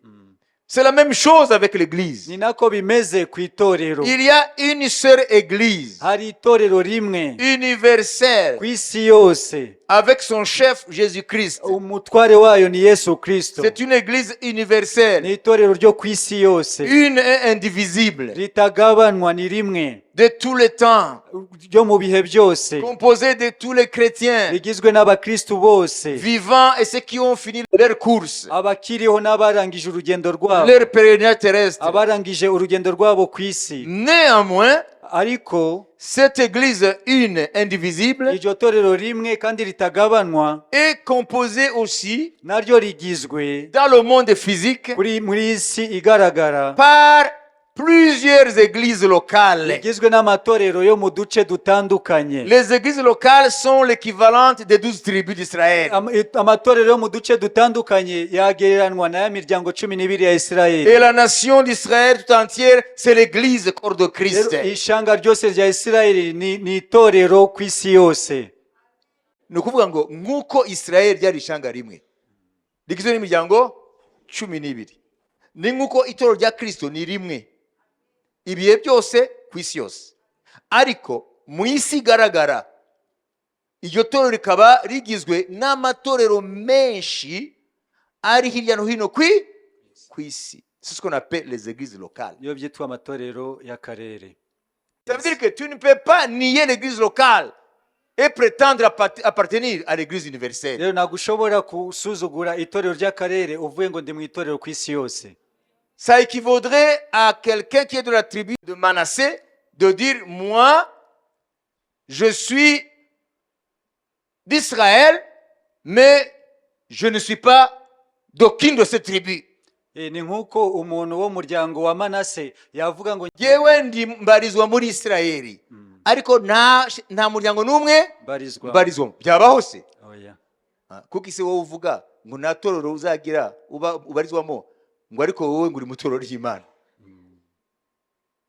C'est la même chose avec l'église. Ni nako bimeze ku itorero. Il y a une seule église Hari itorero rimwe universelle ku isi yose, avec son chef Jésus-Christ. umutware wayo ni Yesu Kristo. C'est une église Ni universelle, itorero ryo ku isi yose, une et indivisible, ritagabanwa, ni rimwe, de tous les temps, ryo mu bihe byose, composée de tous les chrétiens rigizwe n'abakristu bose, vivants et ceux qui ont fini leur course, abakiriho n'abarangije urugendo rwabo, leur pèlerinage terrestre. abarangije urugendo rwabo ku isi. Néanmoins, Ariko cette église une indivisible iryo torero rimwe kandi ritagabanwa est composée aussi naryo rigizwe dans le monde physique muri isi igaragara par plusieurs églises locales. rigizwe n'amatorero yo mu duce dutandukanye. Les églises locales sont l'équivalent des 12 tribus d'Israël. Amatorero yo mu duce dutandukanye yagereranwa na ya miryango 12 ya Isirayeli. Et la nation d'Israël tout entière, c'est l'église corps de Christ. Rero ishanga ryose rya Isirayeli ni itorero ku isi yose. Ni ukuvuga ngo nk'uko Israel ryari ishanga rimwe rigizwe n'imiryango 12, ni nk'uko itorero rya Kristo ni rimwe ibihe byose ku isi yose, ariko mu isi igaragara iryo torero rikaba rigizwe n'amatorero menshi ari hirya no hino ku isi. C'est ce qu'on appelle les églises locales. Iyo byitwa amatorero y'akarere. Ça veut dire que tu ne peux pas nier l'église locale et prétendre appartenir à l'église universelle. Rero ntabwo ushobora kusuzugura itorero ry'akarere uvuye ngo ndi mu itorero ku isi yose. Ça équivaudrait à quelqu'un qui est de la tribu de Manassé de dire moi je suis d'Israël mais je ne suis pas d'aucune de ces tribus. Ni nk'uko umuntu wo muryango wa Manase yavuga ngo Yewe ndi mbarizwa muri Isirayeli ariko nta muryango n'umwe mbarizwamo. Byabaho se? oya, Kuko isi wowe uvuga ngo nta torero uzagira ubarizwamo ngo ariko wowe ngo uri mu torero ry'Imana.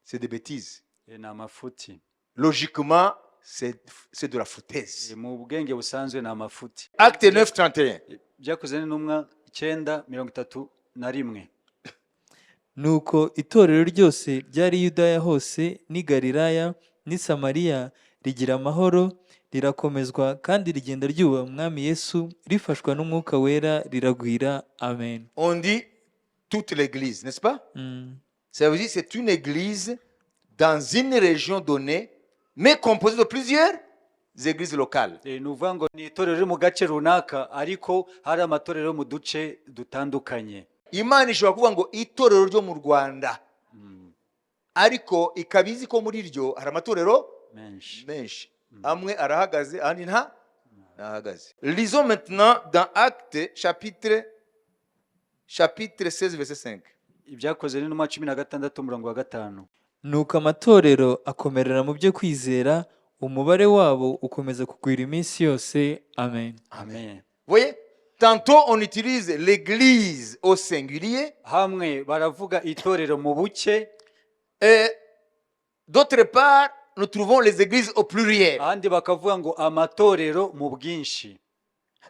C'est des bêtises. ni amafuti. Logiquement, c'est de la foutaise. Mu bwenge busanzwe ni amafuti. Acte 9:31. Byakozwe n'intumwa 9:31. Nuko itorero ryose ryari Yudaya hose n'i Galilaya n'i Samariya rigira amahoro, rirakomezwa kandi rigenda ryubaha umwami Yesu, rifashwa n'umwuka wera, riragwira. Amen. On dit toute l'église, n'est-ce pas? Ça veut dire que c'est une église dans une région donnée, mais composée de plusieurs églises locales. Ni uvuga ngo ni itorero riri mu gace runaka ariko hari amatorero mu duce dutandukanye. Imana ishobora kuvuga ngo itorero ryo mu Rwanda, ariko ikabizi ko muri ryo hari amatorero menshi. Amwe arahagaze andi ntahagaze. Lisons maintenant dans Actes chapitre 16 verset 5. Ibyakozwe n'intumwa 16:5. Nuko amatorero akomerera mu byo kwizera, umubare wabo ukomeza kugwira iminsi yose. Amen. Amen. Voyez, tantôt on utilise l'église au singulier, Hamwe baravuga itorero mu buke, et d'autre part, nous trouvons les églises au pluriel. ahandi bakavuga ngo amatorero mu bwinshi.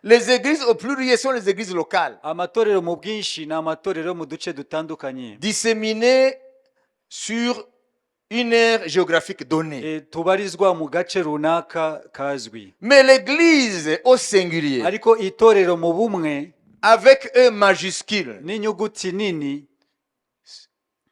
Les églises au pluriel sont les églises locales, Amatorero mu bwinshi ni amatorero mu duce dutandukanye, disséminées sur une aire géographique donnée. tubarizwa mu gace runaka kazwi. Mais l'église au singulier, Ariko itorero mu bumwe avec E majuscule, n'inyuguti nini,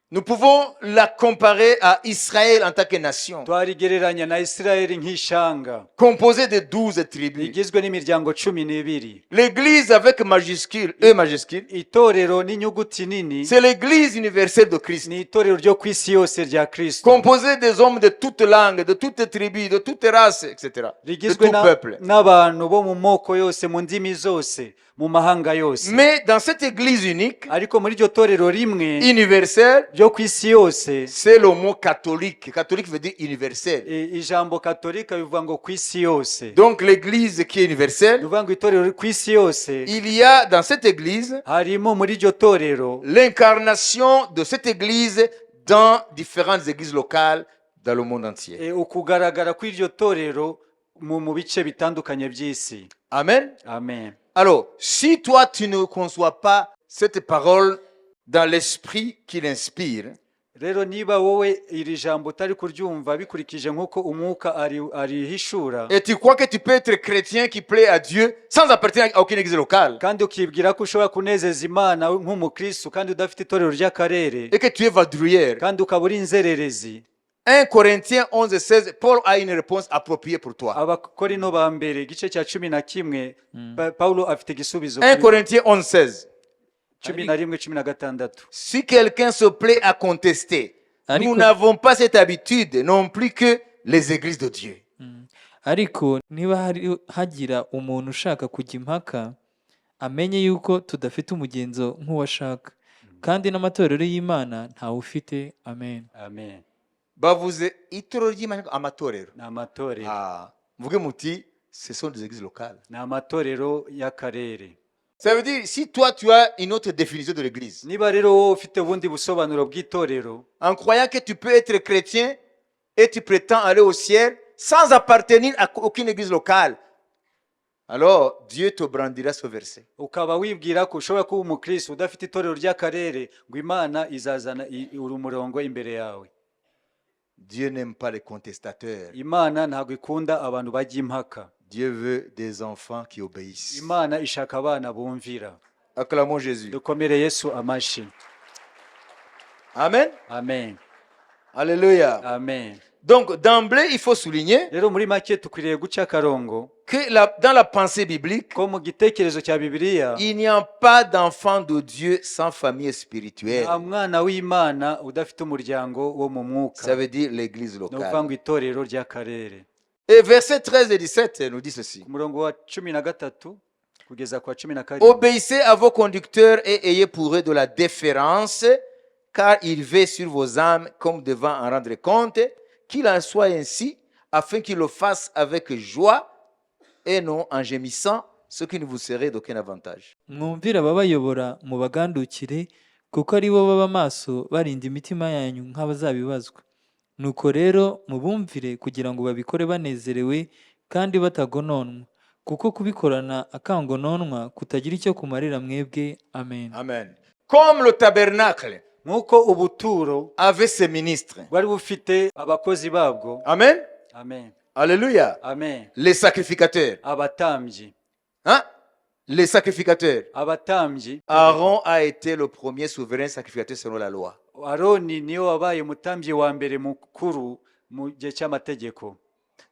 nous pouvons la comparer à Israël en tant que nation, twarigereranya na Isirayeli nk'ishanga composée de 12 tribus. rigizwe n'imiryango 12. L'église avec majuscule, E majuscule, Itorero n'inyuguti nini c'est l'église universelle de Christ, ni itorero ryo ku isi yose rya Kristo, composée des hommes de toutes langues, de toutes tribus, de toutes races, etc. De rigizwe tout peuple. n'abantu bo mu moko yose, mu ndimi zose, mu mahanga yose. Mais dans cette église unique, Ariko muri iryo torero rimwe universelle, ryo ku isi yose, c'est le mot catholique. Catholique veut dire universel. ijambo katolika bivuga ngo ku isi yose. Donc l'église qui est universelle, Bivuga ngo itorero ku isi yose, il y a dans cette église harimo muri iryo torero l'incarnation de cette église dans différentes églises locales dans le monde entier. ukugaragara kw'iryo torero mu bice bitandukanye by'isi. Amen. Amen. Alors, si toi tu ne conçois pas cette parole dans l'esprit qui l'inspire, Rero niba wowe iri jambo utari kuryumva bikurikije nk'uko umwuka arihishura, et tu crois que tu peux être chrétien qui plaît à Dieu sans appartenir à aucune église locale, kandi ukibwira ko ushobora kunezeza Imana nk'umukristo kandi udafite itorero ry'akarere, et que tu es vadrouilleur, kandi ukaba uri inzererezi. 1 Corinthiens 11:16, Paul a une réponse appropriée pour toi. Abakorinto ba mbere igice cya 11 Paulo afite igisubizo 1 Corinthiens 11:16. 11:16. Si quelqu'un se plaît à contester, nous n'avons pas cette habitude non plus que les églises de Dieu. ariko niba hagira umuntu ushaka kujya impaka, amenye yuko tudafite umugenzo nk'uwashaka, kandi n'amatorero y'Imana ntawufite. Amen. Amen. Bavuze itorero ry'Imana amatorero. Ni amatorero. Mvuge muti, ce sont des églises locales. Ni amatorero y'akarere. Ça veut dire, si toi tu as une autre définition de l'église, Niba rero wowe ufite ubundi busobanuro bw'itorero, en croyant que tu peux être chrétien et tu prétends aller au ciel sans appartenir à aucune église locale, alors Dieu te brandira ce verset. ukaba wibwira ko ushobora kuba umukristo udafite itorero ry'akarere, ngo Imana izazana urumurongo imbere yawe. Dieu n'aime pas les contestateurs. Imana ntabwo ikunda abantu bajya impaka. Dieu veut des enfants qui obéissent. Imana ishaka abana bumvira. Acclamons Jésus. Dukomere Yesu amashi. Amen. Amen. Alléluia. Amen. Donc, d'emblée, il faut souligner Rero muri make tukwiriye guca akarongo que dans la pensée biblique, ko mu gitekerezo cya Bibiliya il n'y a pas d'enfant de Dieu sans famille spirituelle. nta mwana w'Imana udafite umuryango wo mu mwuka. Ça veut dire l'église Ni ukuvuga locale. ngo itorero ry'akarere. Et versets 13 et 17 nous dit ceci. Ku murongo wa 13 kugeza ku wa 17. Obéissez à vos conducteurs et ayez pour eux de la déférence, car ils veillent sur vos âmes comme devant en rendre compte, qu'il en soit ainsi, afin qu'ils le fassent avec joie et non en gémissant, ce qui ne vous serait d'aucun avantage. Mwumvire ababayobora mubagandukire, kuko ari bo baba maso barinda imitima yanyu nk'abazabibazwa. Nuko rero mubumvire kugira ngo babikore banezerewe kandi batagononwa, kuko kubikorana akangononwa kutagira icyo kumarira mwebwe. Amen. Amen. Comme le tabernacle Nk'uko ubuturo avait ses ministres. bwari bufite abakozi babwo. Amen. Amen. Alléluia. Amen. Les sacrificateurs. Abatambyi. Hein? Les sacrificateurs. Abatambyi. Aaron a été le premier souverain sacrificateur selon la loi. Aroni niyo wabaye umutambyi wa mbere mukuru mu gihe cy'amategeko.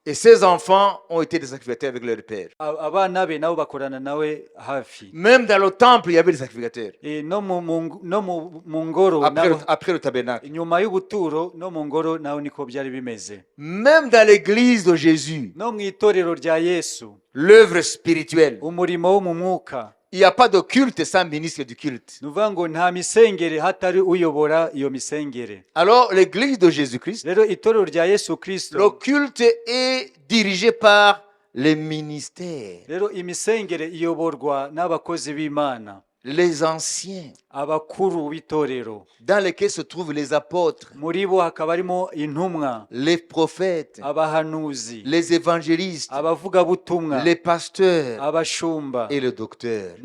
Et ses enfants ont été des sacrificateurs avec leur père. Abana be nabo bakorana nawe hafi. Même dans le temple, il y avait des sacrificateurs. No mu ngoro Après le tabernacle. nyuma y'ubuturo no mu ngoro naho niko byari bimeze. Même dans l'église de Jésus, No mu itorero rya Yesu, l'œuvre spirituelle, umurimo wo mu mwuka, il n'y a pas de culte sans ministre du culte. nuvuga ngo nta misengere hatari uyobora iyo misengere. Alors, l'église de Jésus-Christ, Rero itorero rya Yesu le Kristo, culte est dirigé par les ministères, rero imisengere iyoborwa n'abakozi b'Imana, les anciens, abakuru b'itorero. dans lesquels se trouvent les apôtres, Muri bo hakaba harimo intumwa, les prophètes, abahanuzi, les évangélistes, abavugabutumwa, les pasteurs abashumba et les docteurs.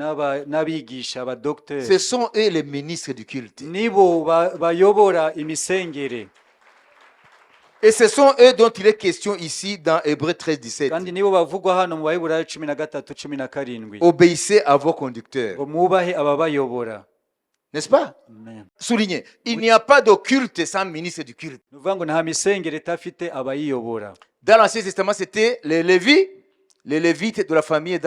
n'abigisha, abadogiteri. Ce sont eux les ministres du culte. Nibo bayobora imisengere, Et ce sont eux dont il est question ici dans Hébreux 13, 17. kandi nibo bavugwa hano mu Baheburayo 13:17. Obéissez à vos conducteurs. ngo mwubahe ababayobora. N'est-ce pas? Amen. Soulignez. Il n'y a pas de culte sans ministre du culte. Ni ukuvuga ngo nta misengere itafite abayiyobora. Dans l'Ancien Testament, c'était les Lévites de la famille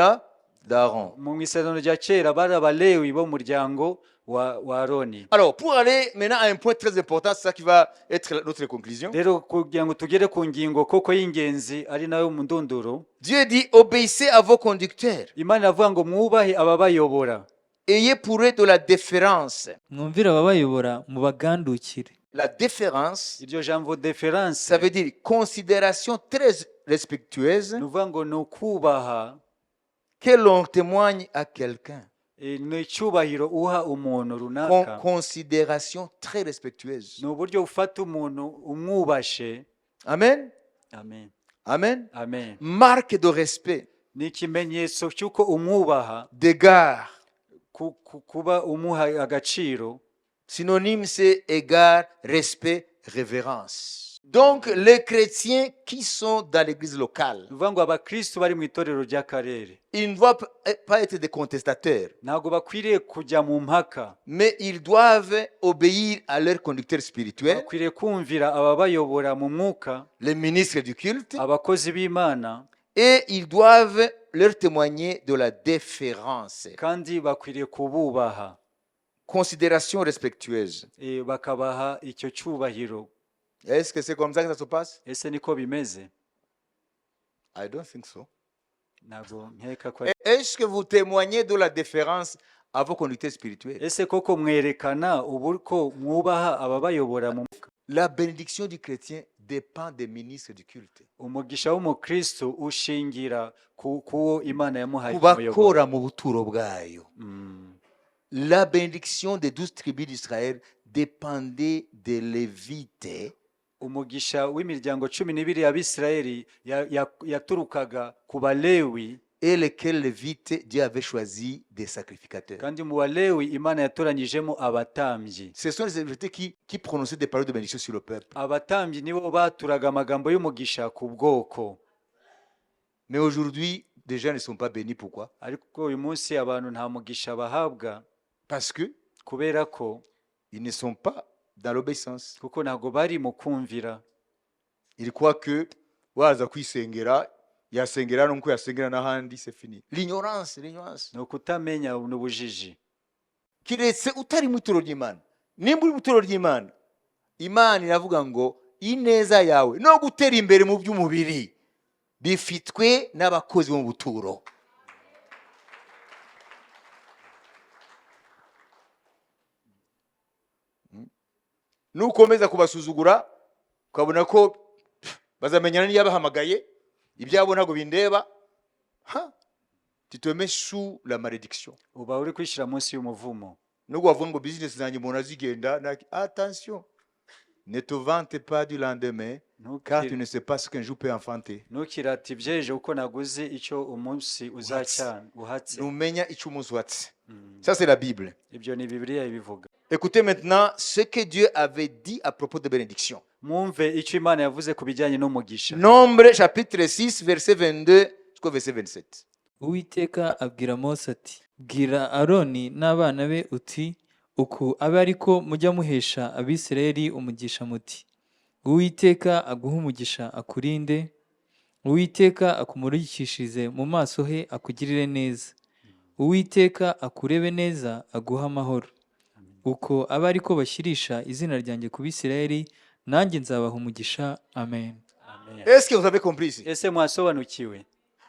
d'Aaron. mu isezerano rya kera bari abalewi bo mu muryango wa aroni. Alors, pour aller maintenant à un point très important, c'est ça qui va être notre conclusion. Rero kugira ngo tugere ku ngingo koko y'ingenzi ari nayo mu ndunduro, Dieu dit, obéissez à vos conducteurs. Imana iravuga ngo mwubahe ababayobora. Ayez pour eux de la déférence. mwumvire ababayobora mubagandukire. La déférence, Iryo jambo deference ça veut dire considération très respectueuse ni ukuvuga ngo ni ukubaha, que l'on témoigne à quelqu'un. ni icyubahiro uha umuntu runaka, Considération très respectueuse. ni uburyo ufata umuntu umwubashe. Amen. Amen. Amen. Amen. Marque de respect, Ni ikimenyetso cy'uko umwubaha, d'égard. kuba umuha agaciro. Synonyme, c'est égard, respect, révérence. Donc, les chrétiens qui sont dans l'église locale, Ni ukuvuga ngo abakristo bari mu itorero ry'akarere ils ne doivent pas être des contestateurs, ntabwo bakwiriye kujya mu mpaka, mais ils doivent obéir à leur conducteur spirituel, bakwiriye kumvira ababayobora mu mwuka, les ministres du culte, abakozi b'Imana, et ils doivent leur témoigner de la déférence, kandi bakwiriye kububaha, considération respectueuse. bakabaha icyo cyubahiro. Est-ce que c'est comme ça que ça se passe? Ese niko bimeze? I don't think so. Ntabwo nkeka ko. Est-ce que vous témoignez de la déférence à vos conducteurs spirituels? Ese koko mwerekana uburyo mwubaha ababayobora mu mwuka? La bénédiction du chrétien dépend des ministres du culte. Umugisha w'umukristo ushingira kuwo Imana yamuhaye umuyoboro. Kubakora mu buturo bwayo. La bénédiction des 12 tribus d'Israël dépendait des Lévites Umugisha w'imiryango 12 y'Abisirayeli yaturukaga ku Balewi, et lesquels Lévites Dieu avait choisi des sacrificateurs. kandi mu Balewi Imana yatoranyijemo abatambyi. Ce sont les Lévites qui prononçaient des paroles de bénédiction sur le peuple. Abatambyi nibo baturaga amagambo y'umugisha ku bwoko. Mais aujourd'hui, des gens ne sont pas bénis. Pourquoi? Ariko uyu munsi abantu nta mugisha bahabwa, Parce que kubera ko ils ne sont pas dans l'obéissance. kuko ntabwo bari mu kumvira. Ils croient que waza kwisengera yasengera nuko yasengera n'ahandi, c'est fini. L'ignorance. Ni ukutamenya n'ubujiji. Kiretse utari mu ituro ry'Imana. Nimba uri mu ituro ry'Imana, Imana iravuga ngo ineza yawe no gutera imbere mu by'umubiri bifitwe n'abakozi bo mu buturo. Nukomeza kubasuzugura ukabona ko bazamenyana n'iyabahamagaye ibyabo ntabwo bindeba, tu te mets sous la malédiction. Uba uri kwishira munsi y'umuvumo. Nubwo wavuga ngo business zanjye umuntu azigenda, attention, ne te vante pas du lendemain, car tu ne sais pas ce qu'un jour peut enfanter. Ntukirate ibyejo uko naguze icyo umunsi uzacyana uhatse. Numenya icyo umunsi watse. Ça c'est la Bible. Ibyo ni Bibiliya ibivuga. Écoutez maintenant ce que Dieu avait dit à propos de bénédiction. Mwumve icyo Imana yavuze ku bijyanye n'umugisha. Nombre chapitre 6 verset 22 jusqu'au verset 27. Uwiteka abwira Mose ati, bwira Aroni n'abana be uti, uku abe ariko mujya muhesha Abisirayeli umugisha muti, Uwiteka aguhe umugisha akurinde, Uwiteka akumurikishirize mu maso he akugirire neza, Uwiteka akurebe neza aguhe amahoro. Uko abe ariko bashyirisha izina ryanjye ku Bisirayeli, nanjye nzabaha umugisha. Amen. Est-ce que vous avez compris ici? Ese mwasobanukiwe?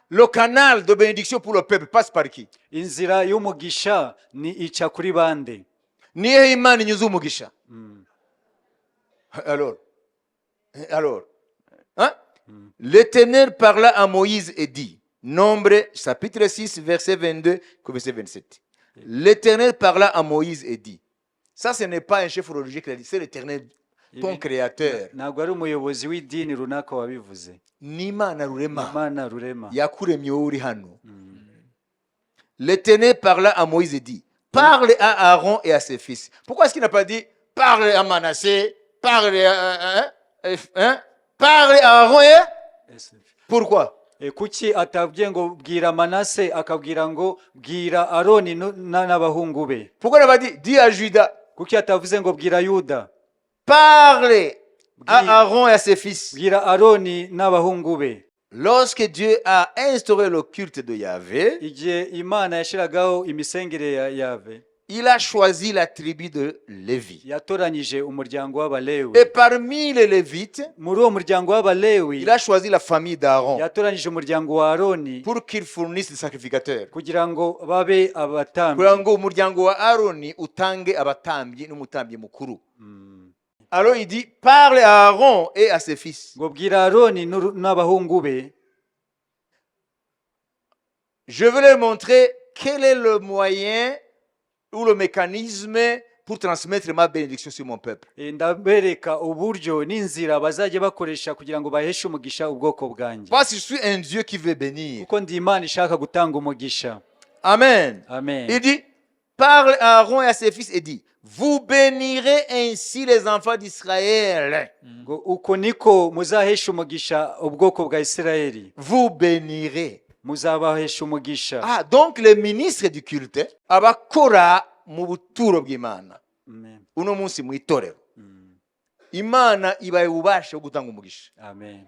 Le canal de bénédiction pour le peuple passe par qui? Inzira y'umugisha ni ica kuri bande? Niye Imana inyuze umugisha. Alors, hein? L'Éternel parla à Moïse et dit, Nombre chapitre 6 verset 22 verset 27. L'Éternel parla à Moïse et dit, ça ce n'est pas un chef religieux qui l'a dit, c'est l'Éternel, ton créateur. Ntabwo ari umuyobozi w'idini runaka wabivuze. N'Imana rurema. Imana rurema. Yakuremye wowe uri hano. L'Éternel parla à Moïse et dit, parle à Aaron et à ses fils. Pourquoi est-ce qu'il n'a pas dit, parle à Manassé, parle à Aaron et... Pourquoi? Kuki atabwiye ngo bwira Manase akabwira ngo bwira Aroni n'abahungu be? Pourquoi il n'a pas dit, dis à Judas, kuki atavuze ngo bwira Yuda, parle à Aaron et à ses fils? bwira Aroni n'abahungu be? lorsque Dieu a instauré le culte de Yahvé, igihe imana yashiragaho imisengere ya yave il a choisi la tribu de Lévi. yatoranyije umuryango w'abalewi Et parmi les Lévites, muri uwo muryango w'abalewi il a choisi la famille d'Aaron yatoranyije umuryango wa aroni pour qu'ils fournissent des sacrificateurs. kugira ngo babe abatambyi kugira ngo umuryango wa Aroni utange abatambyi n'umutambyi mukuru. Alors il dit, parle à Aaron et à ses fils. ngo bwira aroni n'abahungu be Je veux leur montrer quel est le moyen ou le mécanisme pour transmettre ma bénédiction sur mon peuple. ndabereka uburyo n'inzira bazajya bakoresha kugira ngo baheshe umugisha ubwoko bwanjye Parce que je suis un Dieu qui veut bénir. kuko ndi imana ishaka gutanga umugisha. Amen. Amen. Il dit, parle à Aaron et à ses fils et dit, vous bénirez ainsi les enfants d'Israël. ngo uko niko muzahesha umugisha ubwoko bwa Isirayeli, Vous bénirez. muzabahesha umugisha. Ah, donc les ministres du culte abakora mu buturo bw'Imana. Amen. Uno munsi mu itorero. Imana ibaye ububasha bwo gutanga umugisha. Amen.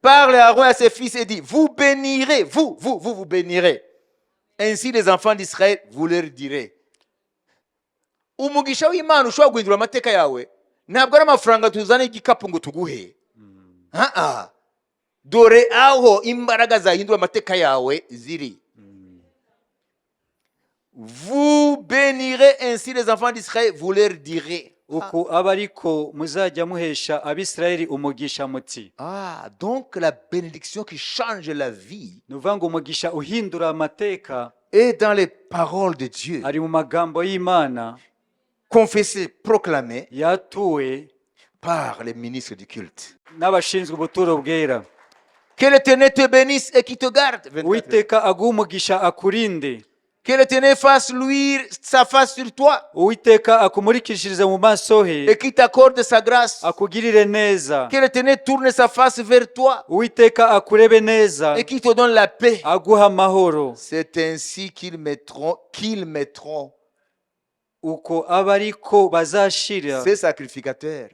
Parle à Aaron et à ses fils et dit, vous bénirez, vous bénirez. Ainsi les enfants d'Israël, vous leur direz. Umugisha w'Imana ushobora guhindura amateka yawe, ntabwo ari amafaranga tuzana igikapu ngo tuguhe. Dore aho imbaraga zahindura amateka yawe ziri. Vous bénirez ainsi les enfants d'Israël, vous leur direz. uko aba ariko muzajya muhesha abisirayeli umugisha muti. Ah, donc la bénédiction qui change la vie ni ukuvuga ngo umugisha uhindura amateka est dans les paroles de Dieu, ari mu magambo y'Imana confessées, proclamées yatuwe par les ministres du culte. n'abashinzwe ubuturo bwera. Que l'Éternel te bénisse et qui te garde. 24. Uwiteka aguhe umugisha akurinde, Que l'Éternel fasse luire sa face sur toi Uwiteka akumurikishirize mu maso he, et qui t'accorde sa grâce. akugirire neza. Que l'Éternel tourne sa face vers toi Uwiteka akurebe neza, et qui te donne la paix. aguha amahoro. C'est ainsi qu'ils mettront Uko aba ariko bazashira ces sacrificateurs,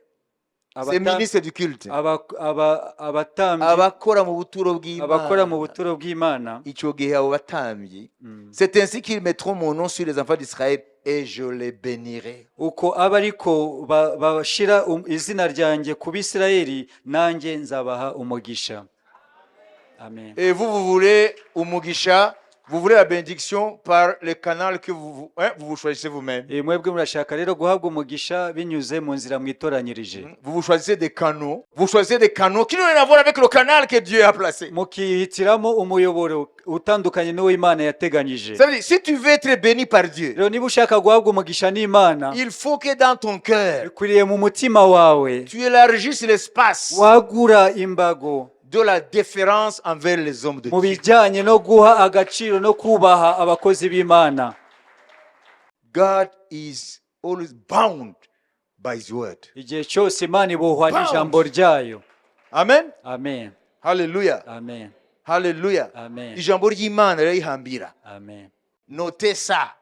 ces ministres du culte, abatambyi abakora mu buturo abakora mu bw'Imana. buturo bw'Imana. Icyo gihe abo batambyi, c'est ainsi qu'ils mettront mon nom sur les enfants d'Israël et je les bénirai. Uko aba ariko bashira izina ryanjye ku Bisirayeli, nanjye nzabaha umugisha. Amen. Et vous voulez umugisha, vous voulez la bénédiction par le canal que vous choisissez vous-même. Mwebwe murashaka rero guhabwa umugisha binyuze mu nzira mwitoranyirije. Vous choisissez des canaux. Vous choisissez des canaux qui n'ont rien à voir avec le canal que Dieu a placé. Mukihitiramo umuyoboro utandukanye n'uwo Imana yateganyije. Ça veut dire, si tu veux être béni par Dieu, Rero niba ushaka guhabwa umugisha n'Imana, il faut que dans ton cœur, bikwiriye mu mutima wawe tu élargisses l'espace wagura imbago de la déférence envers les hommes de mu Dieu. bijyanye no guha agaciro no kubaha abakozi b'Imana. God is always bound by His word. Igihe cyose Imana ibohwa n'ijambo ryayo. Amen. Amen. Hallelujah. Amen. Hallelujah. Amen. Ijambo ry'Imana rirayihambira. Amen. Notez ça.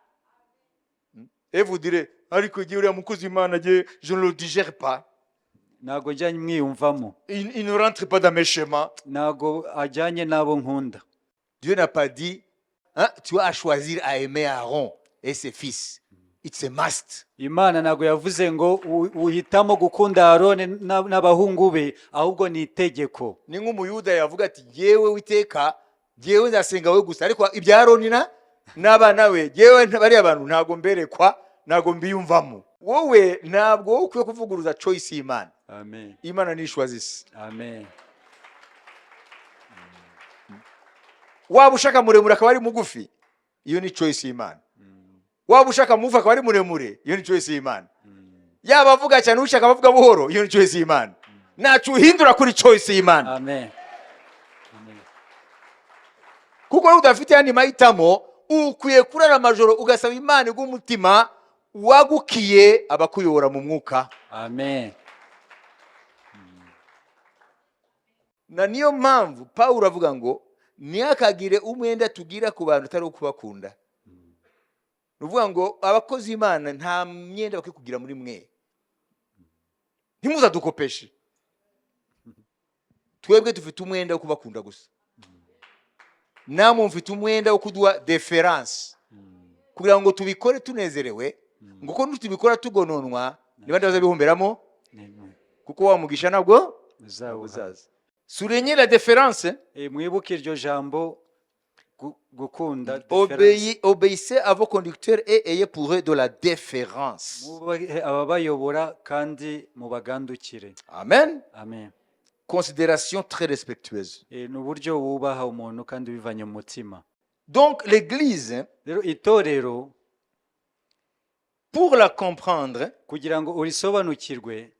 Et vous direz, ariko igihe uriya mukozi w'Imana je ne le digère pas. Ntago njya mwiyumvamo, Il ne rentre pas dans mes schémas. ntago ajyanye n'abo nkunda. Dieu n'a pas dit, hein, tu as à choisir à aimer Aaron et ses fils. It's a must. Imana ntago yavuze ngo uhitamo gukunda Aroni n'abahungu be, ahubwo ni itegeko. Ni nk'umuyuda yavuga ati yewe witeka yewe nzasenga we gusa ariko ibya Aroni n'abana we yewe bariya bantu ntago mberekwa ntago mbiyumvamo. Wowe ntabwo ukwiye kuvuguruza choice y'Imana. Amen. Imana nishwazise. Amen. Waba ushaka muremure akaba ari mugufi, iyo ni choice y'Imana. Waba ushaka mugufi akaba ari muremure, iyo ni choice y'Imana. Yaba avuga cyane ushaka avuga buhoro, iyo ni choice y'Imana. Ntacyo uhindura kuri choice y'Imana. Amen. Kuko udafite yandi mahitamo, ukwiye kurara amajoro ugasaba Imana igumutima wagukiye abakuyobora mu mwuka. Amen. Na niyo mpamvu Pawulo avuga ngo ntihakagire umwenda tugira ku bantu utari ukubakunda. Nuvuga ngo abakozi b'Imana nta myenda bakwiye kugira muri mwe. Ntimuzadukopeshe. twebwe dufite umwenda wo kubakunda gusa, namwe mufite umwenda wo kuduha deference kugira ngo tubikore tunezerewe, ngo ko tubikora tugononwa niba ndaza bihomberamo, kuko wa mugisha nabwo uzaza. Soulignez la différence. Mwibuke iryo jambo gukunda. Obéissez à vos conducteurs et ayez pour eux de la déférence. Ababayobora kandi mubagandukire. Amen. Amen. Considération très respectueuse. N'uburyo wubaha umuntu kandi bivanye mu mutima. Donc l'église, Rero itorero, pour la comprendre, kugira ngo urisobanukirwe,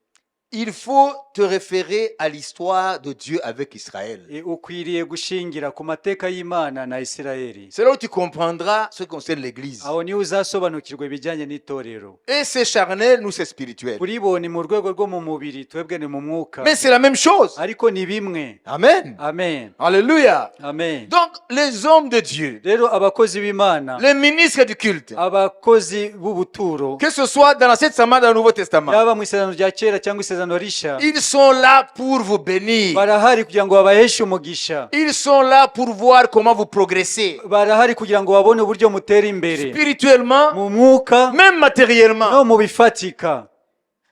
il faut te référer à l'histoire de Dieu avec Israël. ukwiriye gushingira ku mateka y'Imana na Isirayeli. C'est là où tu comprendras ce qui concerne l'église. Aho niho uzasobanukirwa ibijyanye n'itorero. Et c'est charnel, nous c'est spirituel. Kuri bo ni mu rwego rwo mu mubiri, twebwe ni mu mwuka. Mais c'est la même chose. Ariko ni bimwe. Amen. Amen. Alléluia. Amen. Donc les hommes de Dieu, Rero abakozi b'Imana, les ministres du culte, abakozi b'ubuturo, que ce soit dans l'Ancien Testament, dans le Nouveau Testament, yaba mu isezerano rya kera cyangwa isezerano rishya, ils sont là pour vous bénir. barahari kugira ngo babaheshe umugisha. Ils sont là pour voir comment vous progressez. Barahari kugira ngo babone uburyo mutera imbere Spirituellement, mu mwuka même matériellement. no mu bifatika.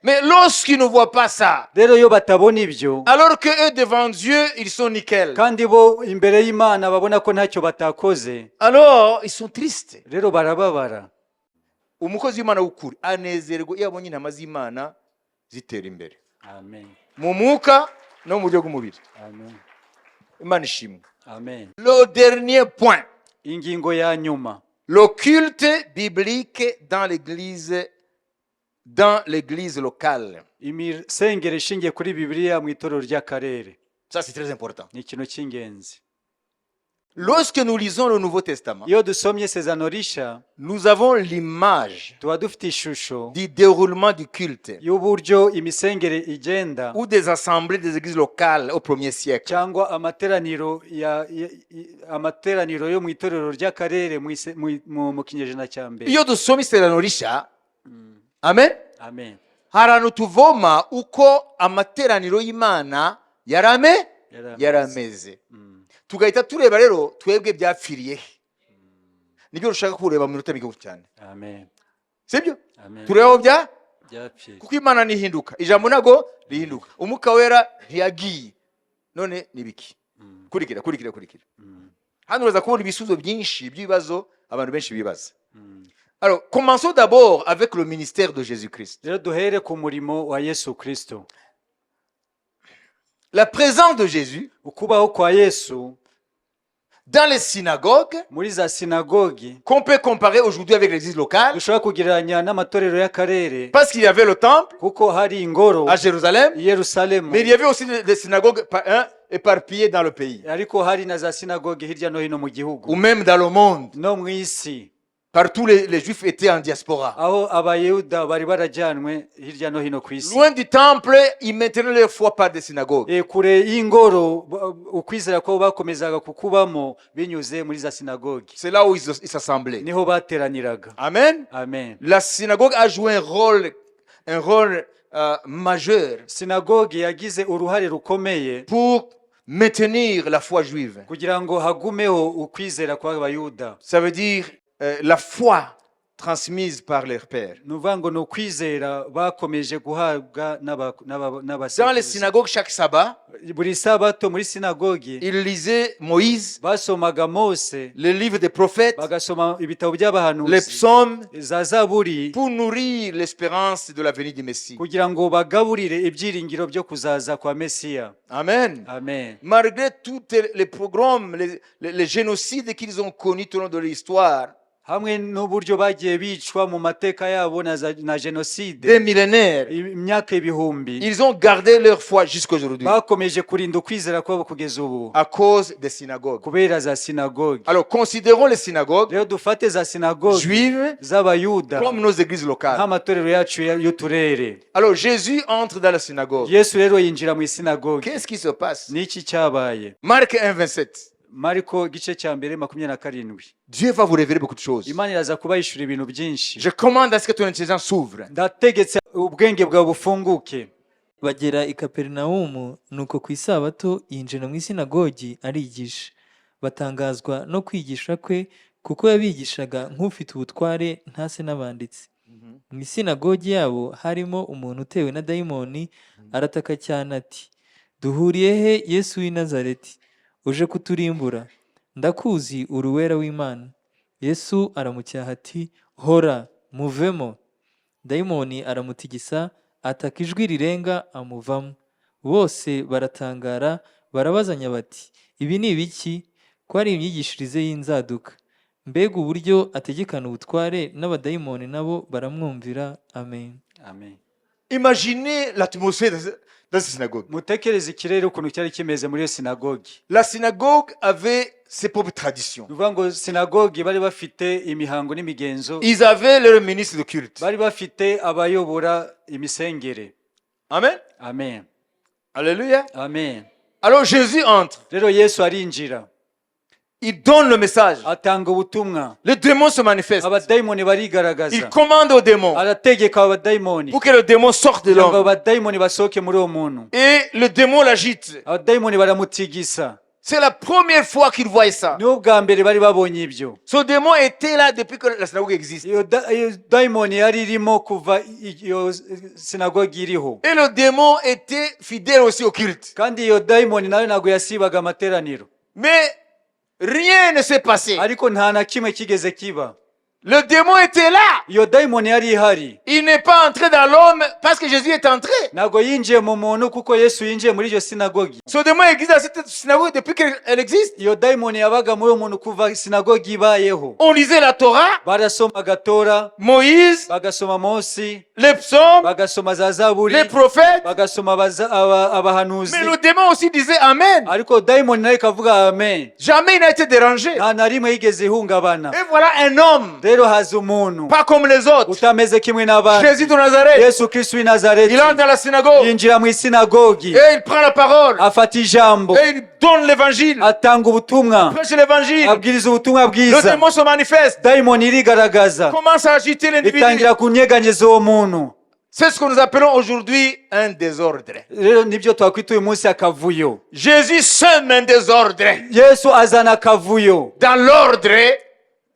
Mais lorsqu'ils ne voient pas ça, Rero iyo batabona ibyo, alors que eux devant Dieu, ils sont nickel, kandi bo imbere y'Imana babona ko ntacyo batakoze, alors ils sont tristes. rero barababara. Umukozi w'Imana w'ukuri anezerwa iyo abonye intama z'Imana zitera imbere Amen. mu mwuka no mu buryo bw'umubiri. Amen. Imana ishimwe. Amen. Le dernier point, Ingingo ya nyuma, le culte biblique dans l'église locale. imisengere ishingiye kuri Bibiliya mu itorero ry'akarere. Ça c'est très important. Ni ikintu cy'ingenzi. Lorsque nous lisons le Nouveau Testament, Iyo dusomye isezerano rishya, nous avons l'image tuba dufite ishusho du déroulement du culte y'uburyo imisengere igenda, ou des assemblées des églises locales au 1er siècle. cyangwa amateraniro amateraniro yo mu itorero ry'akarere mu kinyejana cya mbere. Iyo dusoma isezerano rishya, amen, Amen. hari ahantu tuvoma uko amateraniro y'Imana yarameze. Tugahita tureba rero twebwe byapfiriye he. Nibyo rushaka kureba mu minota mike cyane. Amen. Sibyo? Amen. Tureba aho Byapfiriye. kuko Imana nihinduka, ijambo nago rihinduka, umwuka wera ntiyagiye, none nibiki? Kurikira. Hano uraza kubona ibisubizo byinshi by'ibibazo abantu benshi bibaza. Alors, commençons d'abord avec le ministère de Jésus-Christ. Rero duhere ku murimo wa Yesu Kristo. La présence de Jésus Ukubaho kwa Yesu dans les synagogues, muri za sinagogi, qu'on peut comparer aujourd'hui avec l'église locale, dushobora kugereranya n'amatorero y'akarere, parce qu'il y avait le temple kuko hari ingoro à Jérusalem, i Yerusalemu, mais il y avait aussi des synagogues éparpillées dans le pays, ariko hari na za sinagogi hirya no hino mu ou gihugu même dans le monde. no mu isi, Partout les Juifs étaient en diaspora. aho abayuda bari barajyanwe hirya no hino ku isi. Loin du temple, ils maintenaient leur foi par des synagogues. Kure y'ingoro ukwizera ko bakomezaga kukubamo binyuze muri za sinagogi, C'est là où ils s'assemblaient. niho bateraniraga. Amen. Amen. La synagogue a joué un rôle majeur Sinagogi yagize uruhare rukomeye pour maintenir la foi juive. kugira ngo hagumeho ukwizera kw'abayuda. Ça veut dire la foi transmise par leurs pères. Nuvuga ngo ni ukwizera bakomeje guhabwa Dans les n'abasekuruza. synagogues, chaque sabbat, Buri sabato muri sinagogi ils lisaient Moïse, basomaga Mose, le livre des prophètes, bagasoma ibitabo les by'abahanuzi, psaumes, za Zaburi, pour nourrir l'espérance de la venue du Messie. kugira ngo bagaburire ibyiringiro byo kuzaza kwa Mesiya. Amen. Amen. Malgré tous les pogroms, les génocides qu'ils ont connus tout au long de l'histoire, Hamwe n'uburyo bagiye bicwa mu mateka yabo na des jenoside, millénaires, imyaka ibihumbi, ils ont gardé leur foi jusqu'aujourd'hui bakomeje kurinda ukwizera kwabo kugeza ubu à cause des synagogues. kubera za sinagogi. Alors, considérons les synagogues Rero dufate za sinagogi juives z'abayuda comme nos églises locales. nk'amatorero yacu y'uturere. Alors, Jésus entre dans la synagogue. Yesu rero yinjira mu isinagogi. Qu'est-ce qui se passe? Niki cyabaye? Marc 1, 27. Mariko igice cya mbere 27. Dieu va vous révéler beaucoup de choses. Imana iraza kubayishura ibintu byinshi. Je commande à ce que ton intelligence s'ouvre. Ndategetse ubwenge bwawe bufunguke. bagera i Kaperinawumu, nuko ku isabato yinjira mu isinagogi arigisha. Batangazwa no kwigisha kwe, kuko yabigishaga nk'ufite ubutware ntase n'abanditsi. Mu isinagogi yabo harimo umuntu utewe na dayimoni, arataka cyane ati, duhuriye he Yesu w'i Nazareti? Uje kuturimbura? Ndakuzi, uri uwera w'Imana. Yesu aramucyaha ati, hora, muvemo. Dayimoni aramutigisa, ataka ijwi rirenga, amuvamo. Bose baratangara, barabazanya bati, ibi ni ibiki? Ko ari imyigishirize y'inzaduka. Mbega uburyo ategekana ubutware, n'abadayimoni nabo baramwumvira. Amen. Amen. Imaginez l'atmosphère dans cette synagogue. Mutekereze ikirere ukuntu cyari kimeze muri iyo sinagogi. La synagogue avait ses propres traditions. Nuvuga ngo sinagogi bari bafite imihango n'imigenzo, Ils avaient leur ministre de culte. bari bafite abayobora imisengere. Amen. Amen. Alléluia. Amen. Alors Jésus entre. Rero Yesu arinjira, Il donne le message. atanga ubutumwa, Le démon se manifeste. abadayimoni Il barigaragaza, commande au démon arategeka abadayimoni pour que le démon sorte de kugira ngo l'homme. abadayimoni basohoke muri uwo muntu. Et le démon l'agite. Abadayimoni baramutigisa. C'est la première fois qu'il voit ça. Niho bwa mbere bari babonye ibyo. Ce démon était là depuis que la synagogue existe. Iyo dayimoni yari irimo kuva iyo sinagogi iriho, Et le démon était fidèle aussi au culte. kandi iyo dayimoni nayo ntabwo yasibaga amateraniro. Mais rien ne s'est passé. Ariko nta na kimwe kigeze kiba. Le démon était là. Iyo dayimoni yari ihari, Il n'est pas entré dans l'homme parce que Jésus est entré. ntabwo yinjiye mu muntu kuko Yesu yinjiye muri iyo sinagogi. Ce démon existe dans cette synagogue depuis qu'elle existe. Iyo dayimoni yabaga muri uwo muntu kuva sinagogi ibayeho. On lisait la Torah, Barasomaga Tora, Moïse, bagasoma Mose, les psaumes, bagasoma za Zaburi, les prophètes. bagasoma abahanuzi. Mais le démon aussi disait Amen. Ariko dayimoni nayo ikavuga amen. Jamais il n'a été dérangé. Nta na rimwe yigeze ihungabana. Et voilà un homme, Rero haza umuntu pas comme les autres. utameze kimwe n'abandi. Jésus de Nazareth. Yesu Kristo w'i Nazareti Il entre dans la synagogue yinjira mu isinagogi, et il prend la parole afata ijambo, et il donne l'évangile. atanga ubutumwa, Prêche l'évangile. abwiriza ubutumwa Le bwiza. démon se manifeste. Dayimoni irigaragaza, Commence à agiter l'individu. itangira kunyeganyeza uwo muntu. C'est ce que nous appelons aujourd'hui un désordre. Rero nibyo twakwita uyu munsi akavuyo. Jésus sème un désordre Yesu azana akavuyo dans l'ordre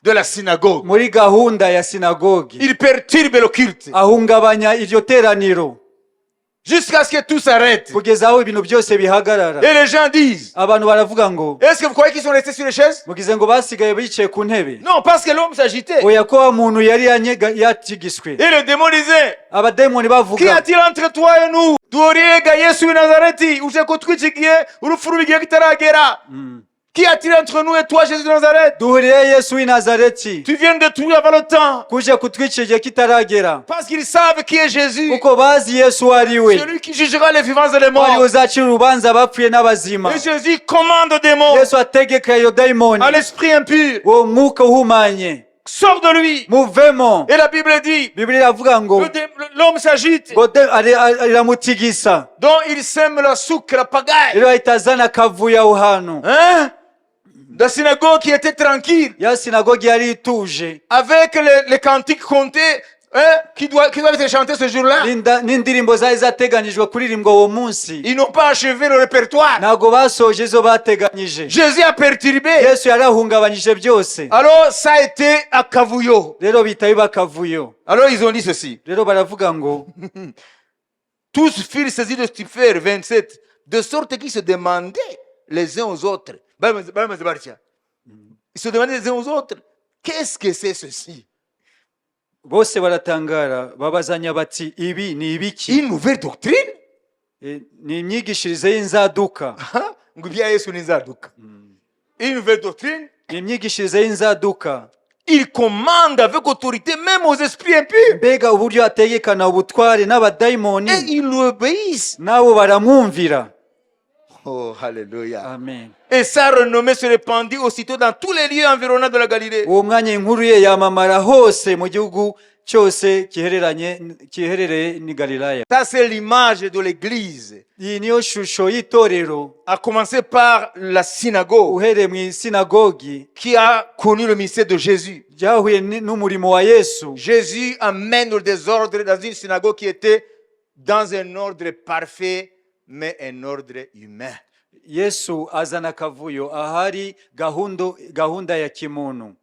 de la synagogue. muri gahunda ya sinagogi, Il perturbe le culte ahungabanya iryo teraniro jusqu'à ce que tout s'arrête. kugeza aho ibintu byose bihagarara. Et les gens disent, Abantu baravuga ngo, est-ce que vous croyez qu'ils sont restés sur les chaises? mugize ngo basigaye bicaye ku ntebe. Non, parce que l'homme s'agitait. Oya, ko wa muntu yari yatigiswe. Et le démon disait, Abadayimoni qu'y bavuga, a-t-il entre toi et nous? Duhuriye Yesu w'i Nazareti, uje kutwikigiye urupfu rubigiye kitaragera. Qu'y a-t-il entre nous et toi, Jésus de Nazareth? duhuriye Yesu w'i Nazareti, Tu viens de tout avant le temps. kuje kutwica igihe kitaragera. Parce qu'ils savent qui est Jésus. Kuko bazi Yesu ari we, Celui qui jugera les vivants et les ari morts. uzacira urubanza abapfuye n'abazima. Et Jésus commande au démon, Yesu ategeka iyo dayimoni, à l'esprit impur, uwo mwuka uhumanye, sors de lui. muvemo. Et la Bible dit, Biblia iravuga ngo l'homme s'agite, ngo iramutigisa. donc il sème la souque, la pagaille. Rero ahita azana akavuyo aho hantu. Hein? La synagogue qui était tranquille, Ya sinagogi yari ituje, avec les cantiques comptés, hein, qui doivent être chantés ce jour-là. n'indirimbo zari zateganyijwe kuririmbwa uwo munsi, Ils n'ont pas achevé le répertoire. ntabwo basoje izo bateganyije. Jésus a perturbé. Yesu yarahungabanyije byose. Alors ça a été à Cavouillot. Rero bihita biba akavuyo. Alors ils ont dit ceci. Rero baravuga ngo, Tous firent saisis de stupeur, 27, de sorte qu'ils se demandaient les uns aux autres. Ils se demandaient les uns aux autres, qu'est-ce que c'est ceci? bose baratangara babazanya bati, ibi ni ibiki? Une nouvelle doctrine? Ni imyigishirize y'inzaduka. Ngo ibya Yesu ni inzaduka. Une nouvelle doctrine? Ni imyigishirize y'inzaduka. Il commande avec autorité même aux esprits impurs. Mbega uburyo ategekana ubutware Et n'abadayimoni, ils lui obéissent. nabo baramwumvira. Oh, alléluia. Amen. Et sa renommée se répandit aussitôt dans tous les lieux environnants de la Galilée. Uwo mwanya inkuru ye yamamara hose mu gihugu cyose kiherereye ni Galilaya. Ça, c'est l'image de l'église. Iyi niyo shusho y'itorero, À commencer par la synagogue uhereye mu isinagogi qui a connu le ministère de Jésus. ryahuye n'umurimo wa Yesu. Jésus amène le désordre dans une synagogue qui était dans un ordre parfait, mais un ordre humain. yesu azana akavuyo ahari gahunda ya kimuntu.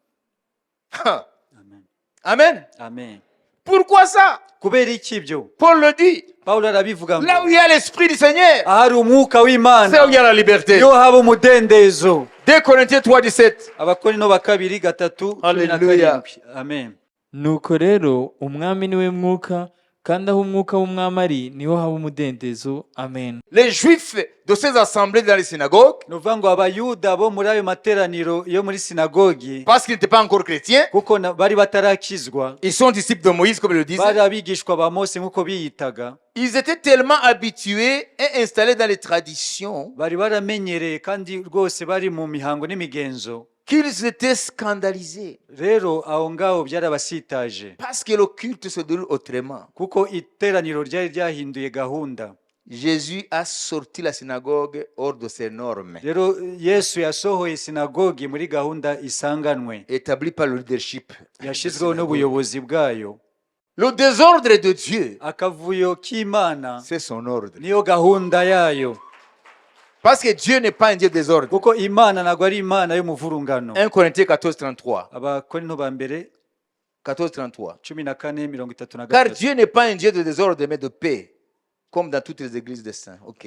Ha. Amen. Amen. Amen. Pourquoi ça? Kubera iki ibyo? Paul le dit. Pawulo arabivuga ngo Là où il y a l'Esprit du Seigneur, ahari umwuka c'est w'Imana où il y a la liberté. iyo haba umudendezo. 2 Corinthiens 3:17. Abakorinto ba kabiri gatatu cumi na Hallelujah. karindwi. Amen. nuko rero umwami niwe mwuka, kandi aho umwuka w'umwami ari niho haba umudendezo. Amen. Les Juifs de ces assemblées dans les synagogues, Ni ukuvuga ngo abayuda bo muri ayo materaniro yo muri sinagogi, parce qu'ils n'étaient pas encore chrétiens, kuko bari batarakizwa, ils sont disciples de Moïse, comme ils le disent. bari abigishwa ba Mose nk'uko biyitaga, Ils étaient tellement habitués et installés dans les traditions bari baramenyereye kandi rwose bari mu mihango n'imigenzo. qu'ils étaient scandalisés. Rero aho ngaho byarabasitaje, Parce que le culte se déroule autrement. kuko iteraniro ryari ryahinduye gahunda. Jésus a sorti la synagogue hors de ses normes, Rero Yesu yasohoye sinagogi muri gahunda isanganwe, établies par le leadership. yashyizweho n'ubuyobozi bwayo. Le désordre de Dieu, Akavuyo k'Imana c'est son ordre. niyo gahunda yayo, Parce que Dieu n'est pas un Dieu désordre. kuko Imana ntabwo ari Imana y'umuvurungano. 1 Corinthiens 14:33. Abakorinto ba mbere 14:33. 14:33. Car Dieu n'est pas un Dieu de désordre, mais de paix, comme dans toutes les églises des saints. Ok.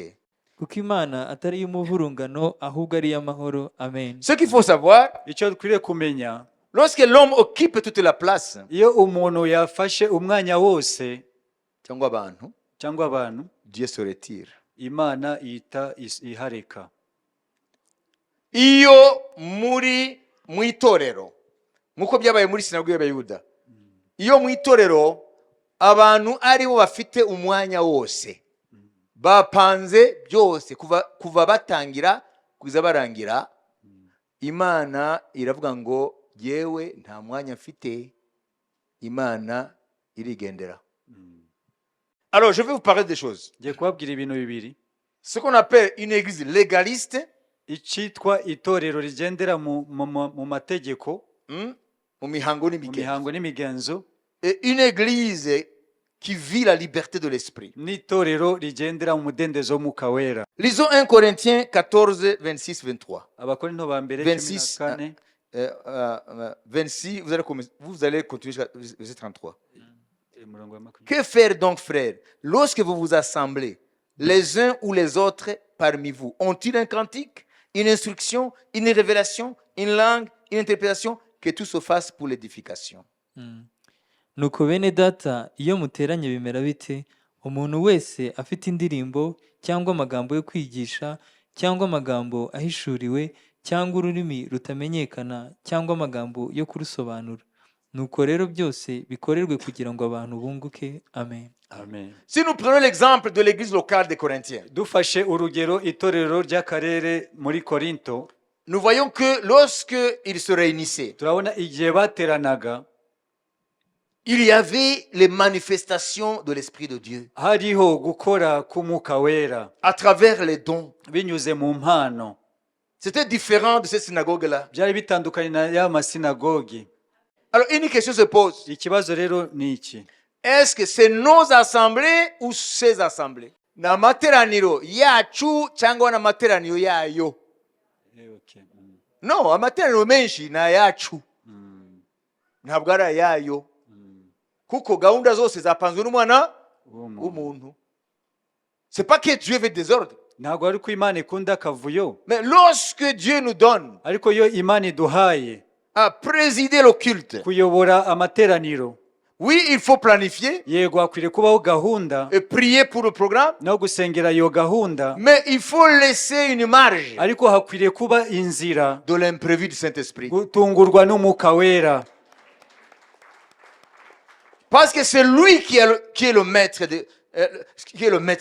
kuko Imana atari iy'umuvurungano, ahubwo ari iy'amahoro. Amen. Ce qu'il faut savoir, Icyo dukwiriye kumenya, lorsque l'homme occupe toute la place, iyo umuntu yafashe umwanya wose cyangwa abantu, cyangwa abantu, Dieu se retire. Imana ihita ihareka. Iyo muri mu itorero, nk'uko byabaye muri sinagogi y'Abayuda, iyo mu itorero abantu ari bo bafite umwanya wose, bapanze byose kuva batangira kugeza barangira, Imana iravuga ngo yewe nta mwanya mfite, Imana irigendera. Alors je vais vous parler des choses. Ngiye kubabwira ibintu bibiri. Ce qu'on appelle une église légaliste, Icyitwa itorero rigendera mu mategeko, mu mihango mu mihango n'imigenzo, et une église qui vit la liberté de l'esprit. n'itorero rigendera mu mudendezo w'umwuka wera. Lisons 1 Corinthiens 14, 26, 23. Abakorinto ba mbere 26, 14. 26, vous allez continuer jusqu'à verset 33. umurongo wa 20. Que faire donc, frères, lorsque vous vous assemblez, les uns ou les autres parmi vous? Ont-ils un cantique, une instruction, une révélation, une langue, une interprétation? Que tout se fasse pour l'édification. nuko bene data, iyo muteranye bimera bite? Umuntu wese afite indirimbo cyangwa amagambo yo kwigisha cyangwa amagambo ahishuriwe cyangwa ururimi rutamenyekana cyangwa amagambo yo kurusobanura. Nuko rero byose bikorerwe kugira ngo abantu bunguke. Amen. Amen. Si nous prenons l'exemple de l'église locale des Corinthiens, Dufashe urugero itorero ry'akarere muri Korinto, nous voyons que lorsque ils se réunissaient, turabona igihe bateranaga il y avait les manifestations de l'Esprit de Dieu hariho gukora k'umwuka wera à travers les dons. binyuze mu mpano. C'était différent de ces synagogues-là. Byari bitandukanye na ya masinagogi. Alors une question se pose. Ikibazo rero ni iki? Est-ce que c'est nos assemblées ou ces assemblées? Na materaniro yacu cyangwa na materaniro yayo? Okay. No, amateraniro menshi na yacu. Ntabwo ari ayayo. Kuko gahunda zose zapanzwe n'umwana w'umuntu. C'est pas que Dieu veut désordre. Ntabwo ari ko Imana ikunda akavuyo, Mais lorsque Dieu nous donne ariko iyo Imana iduhaye à présider le culte, kuyobora amateraniro, oui, il faut planifier yego hakwiriye kubaho gahunda et prier pour le programme, no gusengera iyo gahunda, mais il faut laisser une marge ariko hakwiriye kuba inzira de l'imprévu du Saint-Esprit. gutungurwa n'umwuka wera, Parce que c'est lui qui est le maître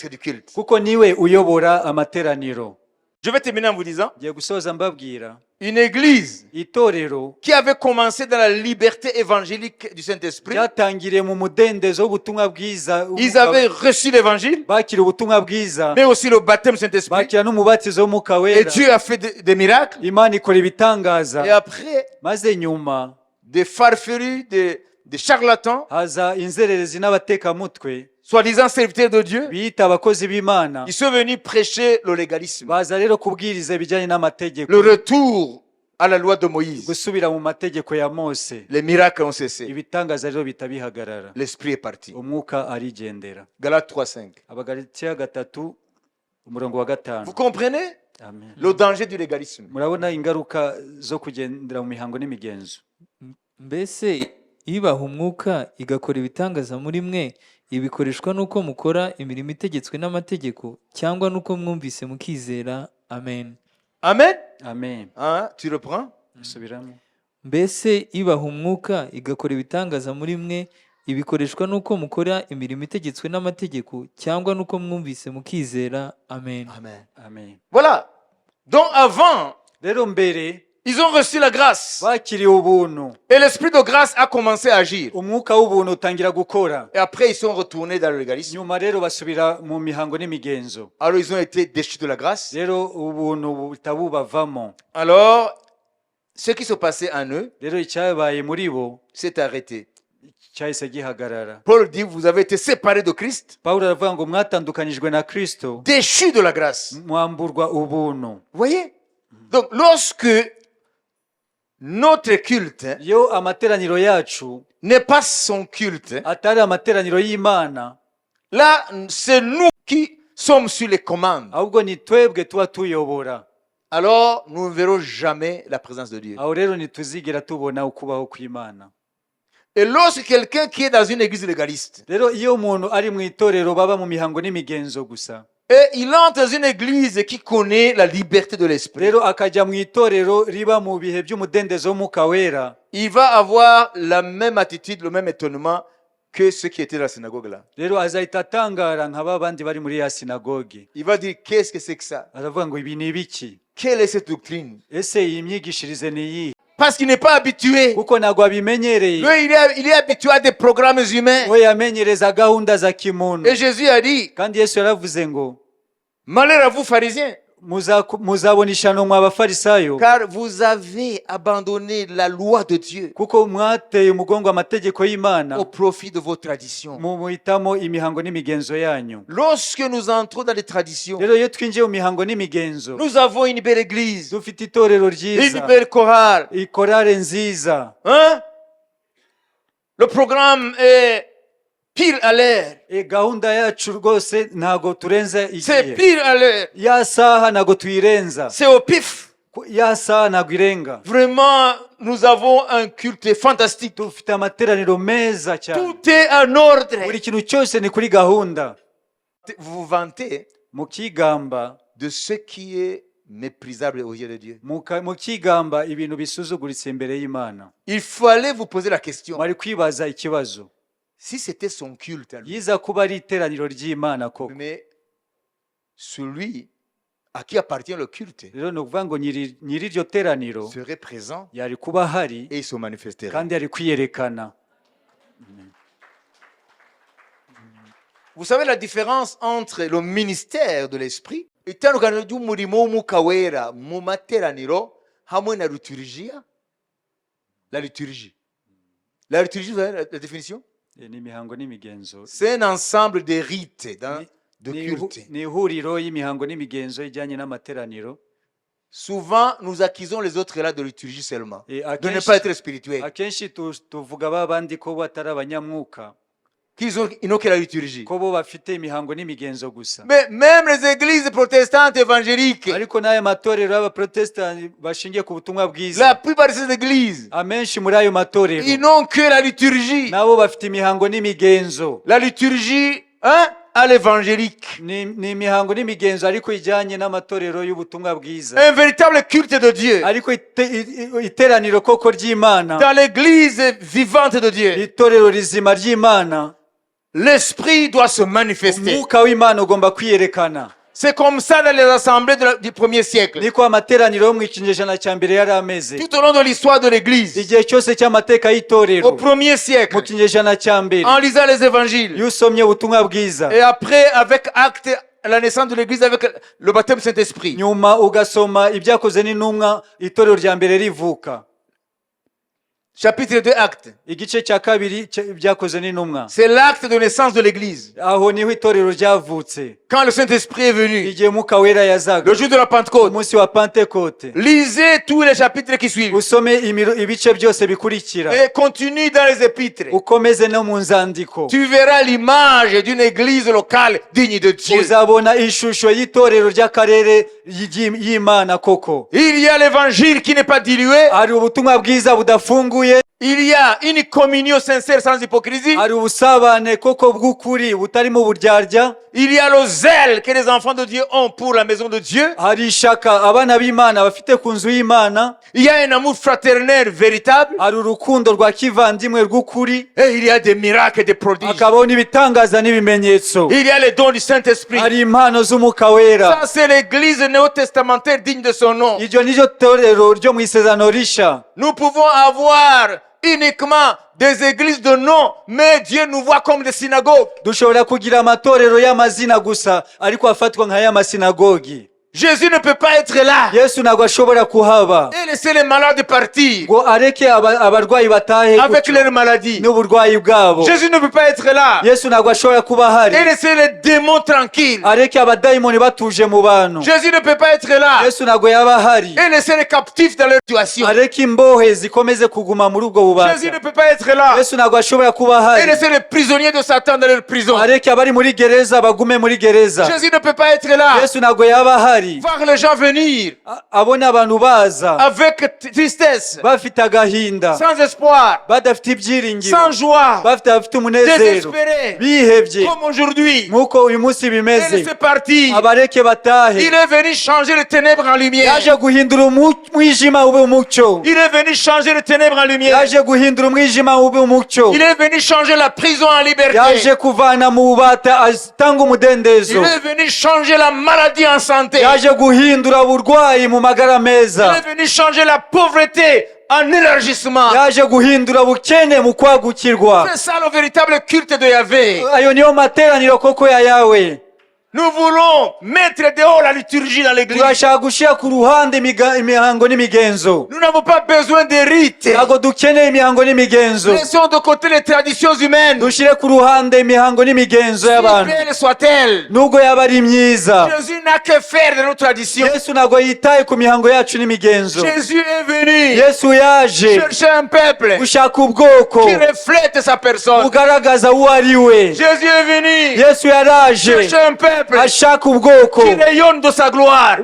du culte. kuko niwe uyobora amateraniro. Je vais terminer en vous disant, Ngiye gusoza mbabwira, une église itorero qui avait commencé dans la liberté évangélique du Saint-Esprit, ryatangiriye mu mudendezo w'ubutumwa bwiza, ils avaient reçu l'évangile, bakira ubutumwa bwiza, mais aussi le baptême du Saint-Esprit, bakira n'umubatizo w'umwuka et wera, Dieu a fait des miracles, Imana ikora et ibitangaza, après, maze nyuma des farfelus, des des charlatans, haza inzererezi n'abatekamutwe soi-disant serviteurs de Dieu. biyita abakozi b'Imana, Ils sont venus prêcher le légalisme, baza rero kubwiriza ibijyanye n'amategeko, le retour à la loi de Moïse. gusubira mu mategeko ya Mose. Les miracles ont cessé. Ibitangaza rero bitabihagarara, L'esprit est parti. umwuka arigendera. Galates 3:5. Abagalatiya 3 umurongo wa 5. Vous comprenez Amen. le danger du légalisme? Murabona ingaruka zo kugendera mu mihango n'imigenzo. Mbese ibaha umwuka igakora ibitangaza muri mwe, ibikoreshwa n'uko mukora imirimo itegetswe n'amategeko, cyangwa n'uko mwumvise mukizera? Amen. Amen. Amen. Hein? Tu reprends? Subiramo. Mbese ibaha umwuka igakora ibitangaza muri mwe, ibikoreshwa n'uko mukora imirimo itegetswe n'amategeko, cyangwa n'uko mwumvise mukizera? Amen. Amen. Amen. Voilà. Donc avant, Rero mbere ils ont reçu la grâce. bakiriye ubuntu, Et l'esprit de grâce a commencé à agir. umwuka w'ubuntu utangira gukora. Et après, ils sont retournés dans le légalisme. Nyuma rero basubira mu mihango n'imigenzo. Alors, ils ont été déchus de la grâce. Rero ubuntu buhita bubavamo. Alors, ce qui se passait en eux Rero icyabaye muri bo s'est arrêté. cyahise gihagarara. Paul dit, vous avez été séparés de Christ, Pawulo aravuga ngo mwatandukanyijwe na Kristo, déchus de la grâce. mwamburwa ubuntu. Vous voyez? Donc, lorsque notre culte Iyo amateraniro yacu n'est pas son culte, atari amateraniro y'Imana, là, c'est nous qui sommes sur les commandes. ahubwo ni twebwe tuba tuyobora. Alors, nous ne verrons jamais la présence de Dieu. Aho rero ntituzigera tubona ukubaho kw'Imana. Et lorsque quelqu'un qui est dans une église légaliste, Rero iyo umuntu ari mu itorero baba mu mihango n'imigenzo gusa, et il entre dans une église qui connaît la liberté de l'esprit, rero akajya mu itorero riba mu bihe by'umudendezo w'Umwuka Wera, il va avoir la même attitude, le même étonnement que ceux qui étaient dans la synagogue là. rero azahita atangara nka ba bandi bari muri ya sinagogi. Il va dire, qu'est-ce que c'est que ça? Aravuga ngo ibi ni ibiki? Quelle est cette doctrine? Ese iyi myigishirize ni iyi? Parce qu'il n'est pas habitué. Kuko ntabwo abimenyereye. Lui, il est habitué à des programmes humains. We yamenyereza gahunda za kimuntu. Et Jésus a dit, Kandi Yesu yaravuze ngo malheur à vous pharisiens, muzabona ishyano mwa bafarisayo, car vous avez abandonné la loi de Dieu kuko mwateye umugongo amategeko y'Imana au profit de vos traditions. muhitamo imihango n'imigenzo yanyu. Lorsque nous entrons dans les traditions, Rero iyo twinjiye mu mihango n'imigenzo, nous avons une belle église, dufite itorero une ryiza, belle chorale. ikorale nziza, Hein? Le programme est pile à l'heure. gahunda yacu rwose ntago turenza C'est igihe, pile à l'heure. ya saha ntago tuyirenza, C'est au pif. ya saha ntago irenga. Vraiment, nous avons un culte fantastique. Dufite amateraniro meza cyane, Tout est en ordre. buri kintu cyose ni kuri gahunda. Vous vous vantez Mukigamba de ce qui est méprisable aux yeux de Dieu. mukigamba ibintu bisuzuguritse imbere y'Imana. Il fallait vous poser la question. Bari kwibaza ikibazo, Si c'était son culte à lui, yiza kuba ari iteraniro ry'Imana koko. mais celui à qui appartient le culte Rero ni ukuvuga ngo nyiri iryo teraniro serait présent yari kuba ahari et il se manifesterait. kandi yari kwiyerekana. Vous savez la différence entre le ministère de l'esprit itandukaniro ry'umurimo w'umwuka wera mu materaniro hamwe na liturgia? La liturgie. La liturgie, vous avez la définition? Ni imihango n'imigenzo, C'est un ensemble de rites, de ni cultes. ni ihuriro y'imihango n'imigenzo ijyanye n'amateraniro. Souvent, nous accusons les autres là de liturgie seulement, Et de ne pas être spirituel. akenshi tuvuga ba bandi ko batari abanyamwuka, Ils n'ont que la liturgie. ko bo bafite imihango n'imigenzo gusa. Mais même les églises protestantes évangéliques, Ariko n'ayo matorero y'abaprotestani bashingiye ku butumwa la bwiza, plupart de ces églises, amenshi muri ayo matorero ils n'ont que la liturgie. nabo bafite imihango n'imigenzo. La liturgie, hein, à l'évangélique. Ni imihango n'imigenzo ariko ijyanye n'amatorero y'ubutumwa bwiza, Un véritable culte de Dieu. ariko iteraniro koko ry'Imana, Dans l'église vivante de Dieu, itorero rizima ry'Imana, l'esprit doit se manifester. umwuka w'Imana ugomba kwiyerekana. C'est comme ça dans les assemblées du premier siècle. Niko amateraniro yo mu kinyejana cya mbere yari ameze, Tout au long de l'histoire de l'église, igihe cyose cy'amateka au y'itorero premier mu siècle, kinyejana cya mbere. en lisant les évangiles, Iyo usomye ubutumwa bwiza, et après, avec acte, la naissance de l'église, avec le baptême du Saint-Esprit, nyuma ugasoma ibyakoze n'intumwa, itorero rya mbere rivuka, Chapitre 2, acte. igice cya kabiri byakozwe n'intumwa. C'est l'acte de naissance de l'église. Aho niho itorero ryavutse. Quand le Saint-Esprit est venu, Igihe Mwuka Wera yazaga, le jour de la Pentecôte, umunsi wa Pentekote. lisez tous les chapitres qui suivent Usome ibice byose bikurikira, et continue dans les épîtres. ukomeze no mu nzandiko. Tu verras l'image d'une église locale digne de Dieu. Uzabona ishusho y'itorero ry'akarere y'Imana koko. Il y a l'évangile qui n'est pas dilué. Hari ubutumwa bwiza budafunguye. Il y a une communion sincère sans hypocrisie. Hari ubusabane koko bw'ukuri butarimo uburyarya. Il y a le zèle que les enfants de Dieu ont pour la maison de Dieu. Hari ishaka abana b'Imana bafite ku nzu y'Imana. Il y a un amour fraternel véritable. Hari urukundo rwa kivandimwe rw'ukuri. Et il y a des miracles et des prodiges. Hakabaho n'ibitangaza n'ibimenyetso. Il y a les dons du Saint-Esprit. Hari impano z'Umwuka Wera. Ça, c'est l'église néo-testamentaire digne de son nom. Iryo niryo torero ryo mu isezerano risha. Nous pouvons avoir uniquement des églises de nom, mais Dieu nous voit comme des synagogues. Dushobora kugira amatorero y'amazina gusa ariko afatwa nk'ay'amasinagogi. Jésus ne peut pas être là Yesu ntabwo ashobora kuhaba et laisser les malades partir ngo areke abarwayi batahe avec leurs maladies. n'uburwayi bwabo. Jésus ne peut pas être là Yesu ntabwo ashobora kuba ahari et laisser les démons tranquilles. areke abadayimoni batuje mu bantu. Jésus ne peut pas être là Yesu ntabwo yaba ahari et laisser les captifs dans leur situation. areke imbohe zikomeze kuguma muri ubwo bubata. Jésus ne peut pas être là Yesu ntabwo ashobora kuba et ahari laisser les prisonniers de Satan dans leur prison. areke abari muri gereza bagume muri gereza. Jésus ne peut pas être là Yesu ntabwo yaba ahari voir les gens venir abone abantu baza avec tristesse, bafite agahinda, sans espoir, badafite ibyiringiro, sans joie, bafite umunezero, désespérés, bihebye comme aujourd'hui. nk'uko uyu munsi Et bimeze. c'est parti. Abareke batahe. Il est venu changer les ténèbres en lumière. Yaje guhindura umwijima ube umucyo. Il est venu changer les ténèbres en lumière. Yaje guhindura umwijima ube umucyo. Il est venu changer la prison en liberté. Yaje kuvana mu bubata atanga Il umudendezo. est venu changer la maladie en santé. Yaje guhindura uburwayi mu magara Il meza. est venu changer la pauvreté en élargissement. Yaje guhindura ubukene mu kwagukirwa. C'est ça le véritable culte de Yahvé. Ayo niyo materaniro koko ya Yawe. Nous voulons mettre dehors la liturgie dans l'église. Turashaka gushyira ku ruhande imihango n'imigenzo. Nous n'avons pas besoin de rites. Ntabwo dukeneye imihango n'imigenzo. Laissons de côté les traditions humaines. Dushyire ku ruhande imihango n'imigenzo Si y'abantu belle soit-elle, nubwo yaba ari myiza. Jésus n'a que faire de nos traditions. Yesu ntabwo yitaye ku mihango yacu n'imigenzo. Jésus est venu Yesu yaje chercher un peuple gushaka ubwoko qui reflète sa personne. bugaragaza uwo ari we. Jésus est venu Yesu yaraje chercher un peuple ashaka ubwoko qui rayonne de sa gloire.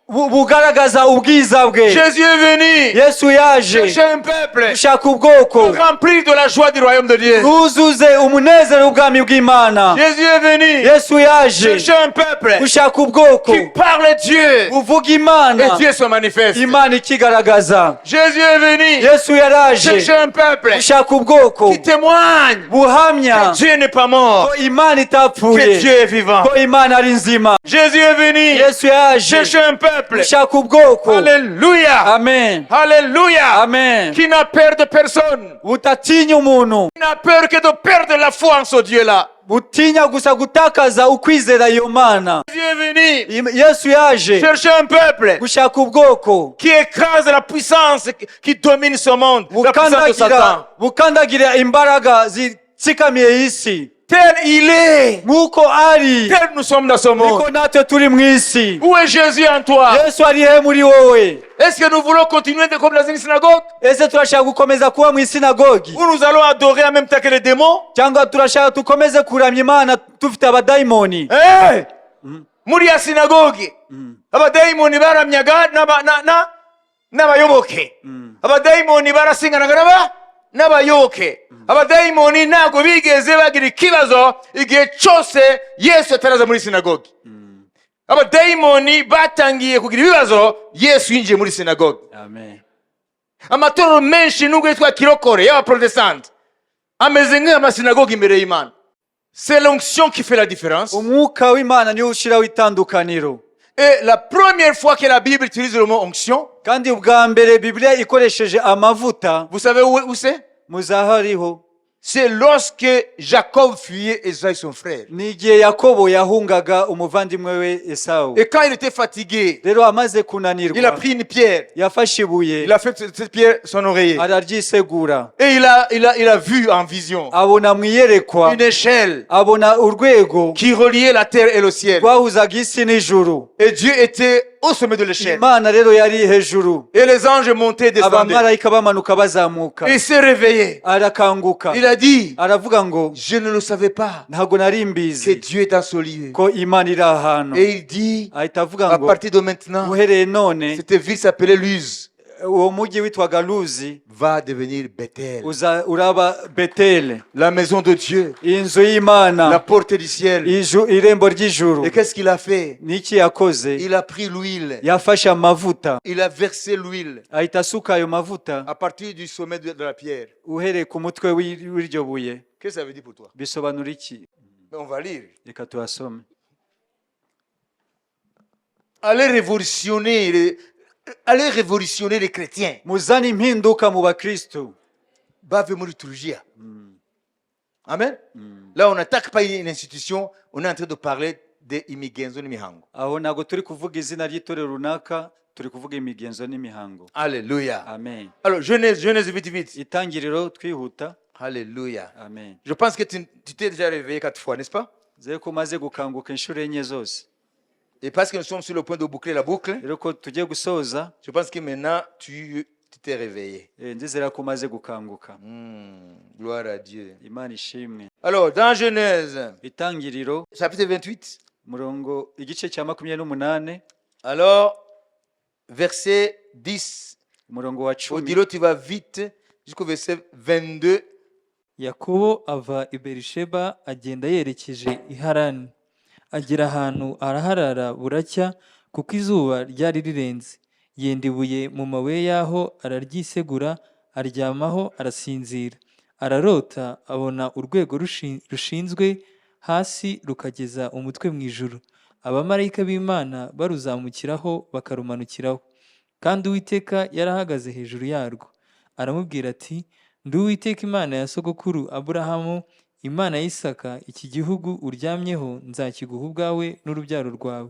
bugaragaza ubwiza bwe. Jésus est venu Yesu yaje chercher un peuple gushaka ubwoko rempli de la joie du royaume de Dieu. buzuze umunezero w'ubwami bw'Imana. Jésus est venu Yesu yaje chercher un peuple gushaka ubwoko qui parle Dieu buvuga et Imana, Dieu se manifeste. Imana ikigaragaza. Jésus est venu Yesu yaraje chercher un peuple gushaka ubwoko qui témoigne buhamya que Dieu n'est pas mort, ko Imana que itapfuye, Dieu est vivant. ko Imana ari nzima. Jésus est venu Yesu yaje chercher un peuple, gushaka ubwoko, alléluia, amen, alléluia, amen, qui n'a peur de personne, butatinya umuntu, qui n'a peur que de perdre la foi en ce Dieu-là. butinya gusa gutakaza ukwizera iyo Mana. Jésus est venu Yesu yaje chercher un peuple gushaka ubwoko qui écrase la puissance qui domine ce monde, la puissance de Satan. bukandagira imbaraga zitsikamiye isi. Tel il est, Nk'uko ari tel nous sommes dans ce monde. niko natwe turi mu isi. Où est Jésus en toi? Yesu ari he muri wowe? Est-ce que nous voulons continuer de comme dans une synagogue? Ese turashaka gukomeza kuba mu isinagogi Où nous allons adorer en même temps que les démons? cyangwa turashaka dukomeze kuramya Imana dufite abadayimoni? Hey! Muri ya synagogue abadayimoni baramyaga n'abayoboke. Abadayimoni barasinganaga n'abayoboke. Abadayimoni ntabwo bigeze bagira ikibazo igihe cyose Yesu ataraza muri synagogue. Abadayimoni batangiye kugira ibibazo Yesu yinjiye muri synagogue. Amen. Amatorero menshi nubwo yitwa kirokore y'abaprotestante ameze nk'amasinagogue imbere y'Imana. C'est l'onction qui fait la différence. Umwuka w'Imana niwo ushiraho itandukaniro. Et la première fois que la Bible utilise le mot onction, Kandi ubwa mbere Bibiliya ikoresheje amavuta, vous savez où c'est? muzahariho c'est lorsque Jacob fuyait Esaü son frère. ni igihe yakobo yahungaga umuvandimwe we esawu. Et quand il était fatigué, Rero amaze il a kunanirwa pris une pierre, yafashe ibuye il a fait cette pierre son oreiller. araryisegura, Et il a vu en vision abona mu iyerekwa, une échelle abona urwego qui reliait la terre et le ciel. rwahuzaga isi n'ijuru. Et Dieu était au sommet de l'échelle. Imana rero yari hejuru, Et les anges montaient et descendaient. abamarayika bamanuka bazamuka. Et il s'est réveillé. Arakanguka, Il a dit, aravuga ngo je ne le savais pas ntabwo nari que mbizi Dieu est en ce lieu. ko Imana iri ahantu. Et il dit, Ahita avuga à ngo partir de maintenant, uhereye none cette ville s'appelait Luz, uwo mujyi witwaga Luzi va devenir Bethel, uraba Beteli, la maison de Dieu, inzu la y'Imana, porte du ciel. irembo ry'ijuru. Et qu'est-ce qu'il a fait? Niki yakoze? Il a pris l'huile, Yafashe amavuta, il a versé l'huile ahita asuka ayo mavuta à partir du sommet de la pierre. uhereye ku mutwe w'iryo buye. Qu'est-ce que ça veut dire pour toi? Bisobanura iki? Mais on va lire. Reka tuhasome. Allez révolutionner les chrétiens. Muzane impinduka mu bakristo. Bave muri liturgia. Amen. Là, on n'attaque pas une institution, on est en train de parler d'imigenzo n'imihango. Aho ntabwo turi kuvuga izina ry'itorero runaka, turi kuvuga imigenzo n'imihango. Alléluia. Amen. Alors, Genèse vite, vite. Itangiriro twihuta. Alléluia. Amen. Je pense que tu t'es déjà réveillé 4 fois, n'est-ce pas? Zere ko maze gukanguka inshuro enye zose. Et parce que nous sommes sur le point de boucler la boucle, Rero ko tugiye gusoza, je pense que maintenant, tu t'es réveillé. ndizera ko maze gukanguka. Gloire à Dieu. Imana ishimwe. Alors, dans Genèse, Itangiriro chapitre 28, murongo igice cya 28, alors, verset 10, umurongo wa au 10. dire tu vas vite jusqu'au verset 22. yakobo ava i berisheba agenda yerekeje i harani, agera ahantu araharara buracya kuko izuba ryari rirenze. Yenda ibuye mu mabuye y'aho araryisegura, aryamaho arasinzira. Ararota abona urwego rushinzwe hasi rukageza umutwe mu ijuru, abamarayika b'Imana baruzamukiraho bakarumanukiraho, kandi Uwiteka yarahagaze hejuru yarwo. Aramubwira ati, ndi Uwiteka Imana ya sogokuru Aburahamu, Imana ya Isaka. Iki gihugu uryamyeho nzakiguha ubwawe n'urubyaro rwawe.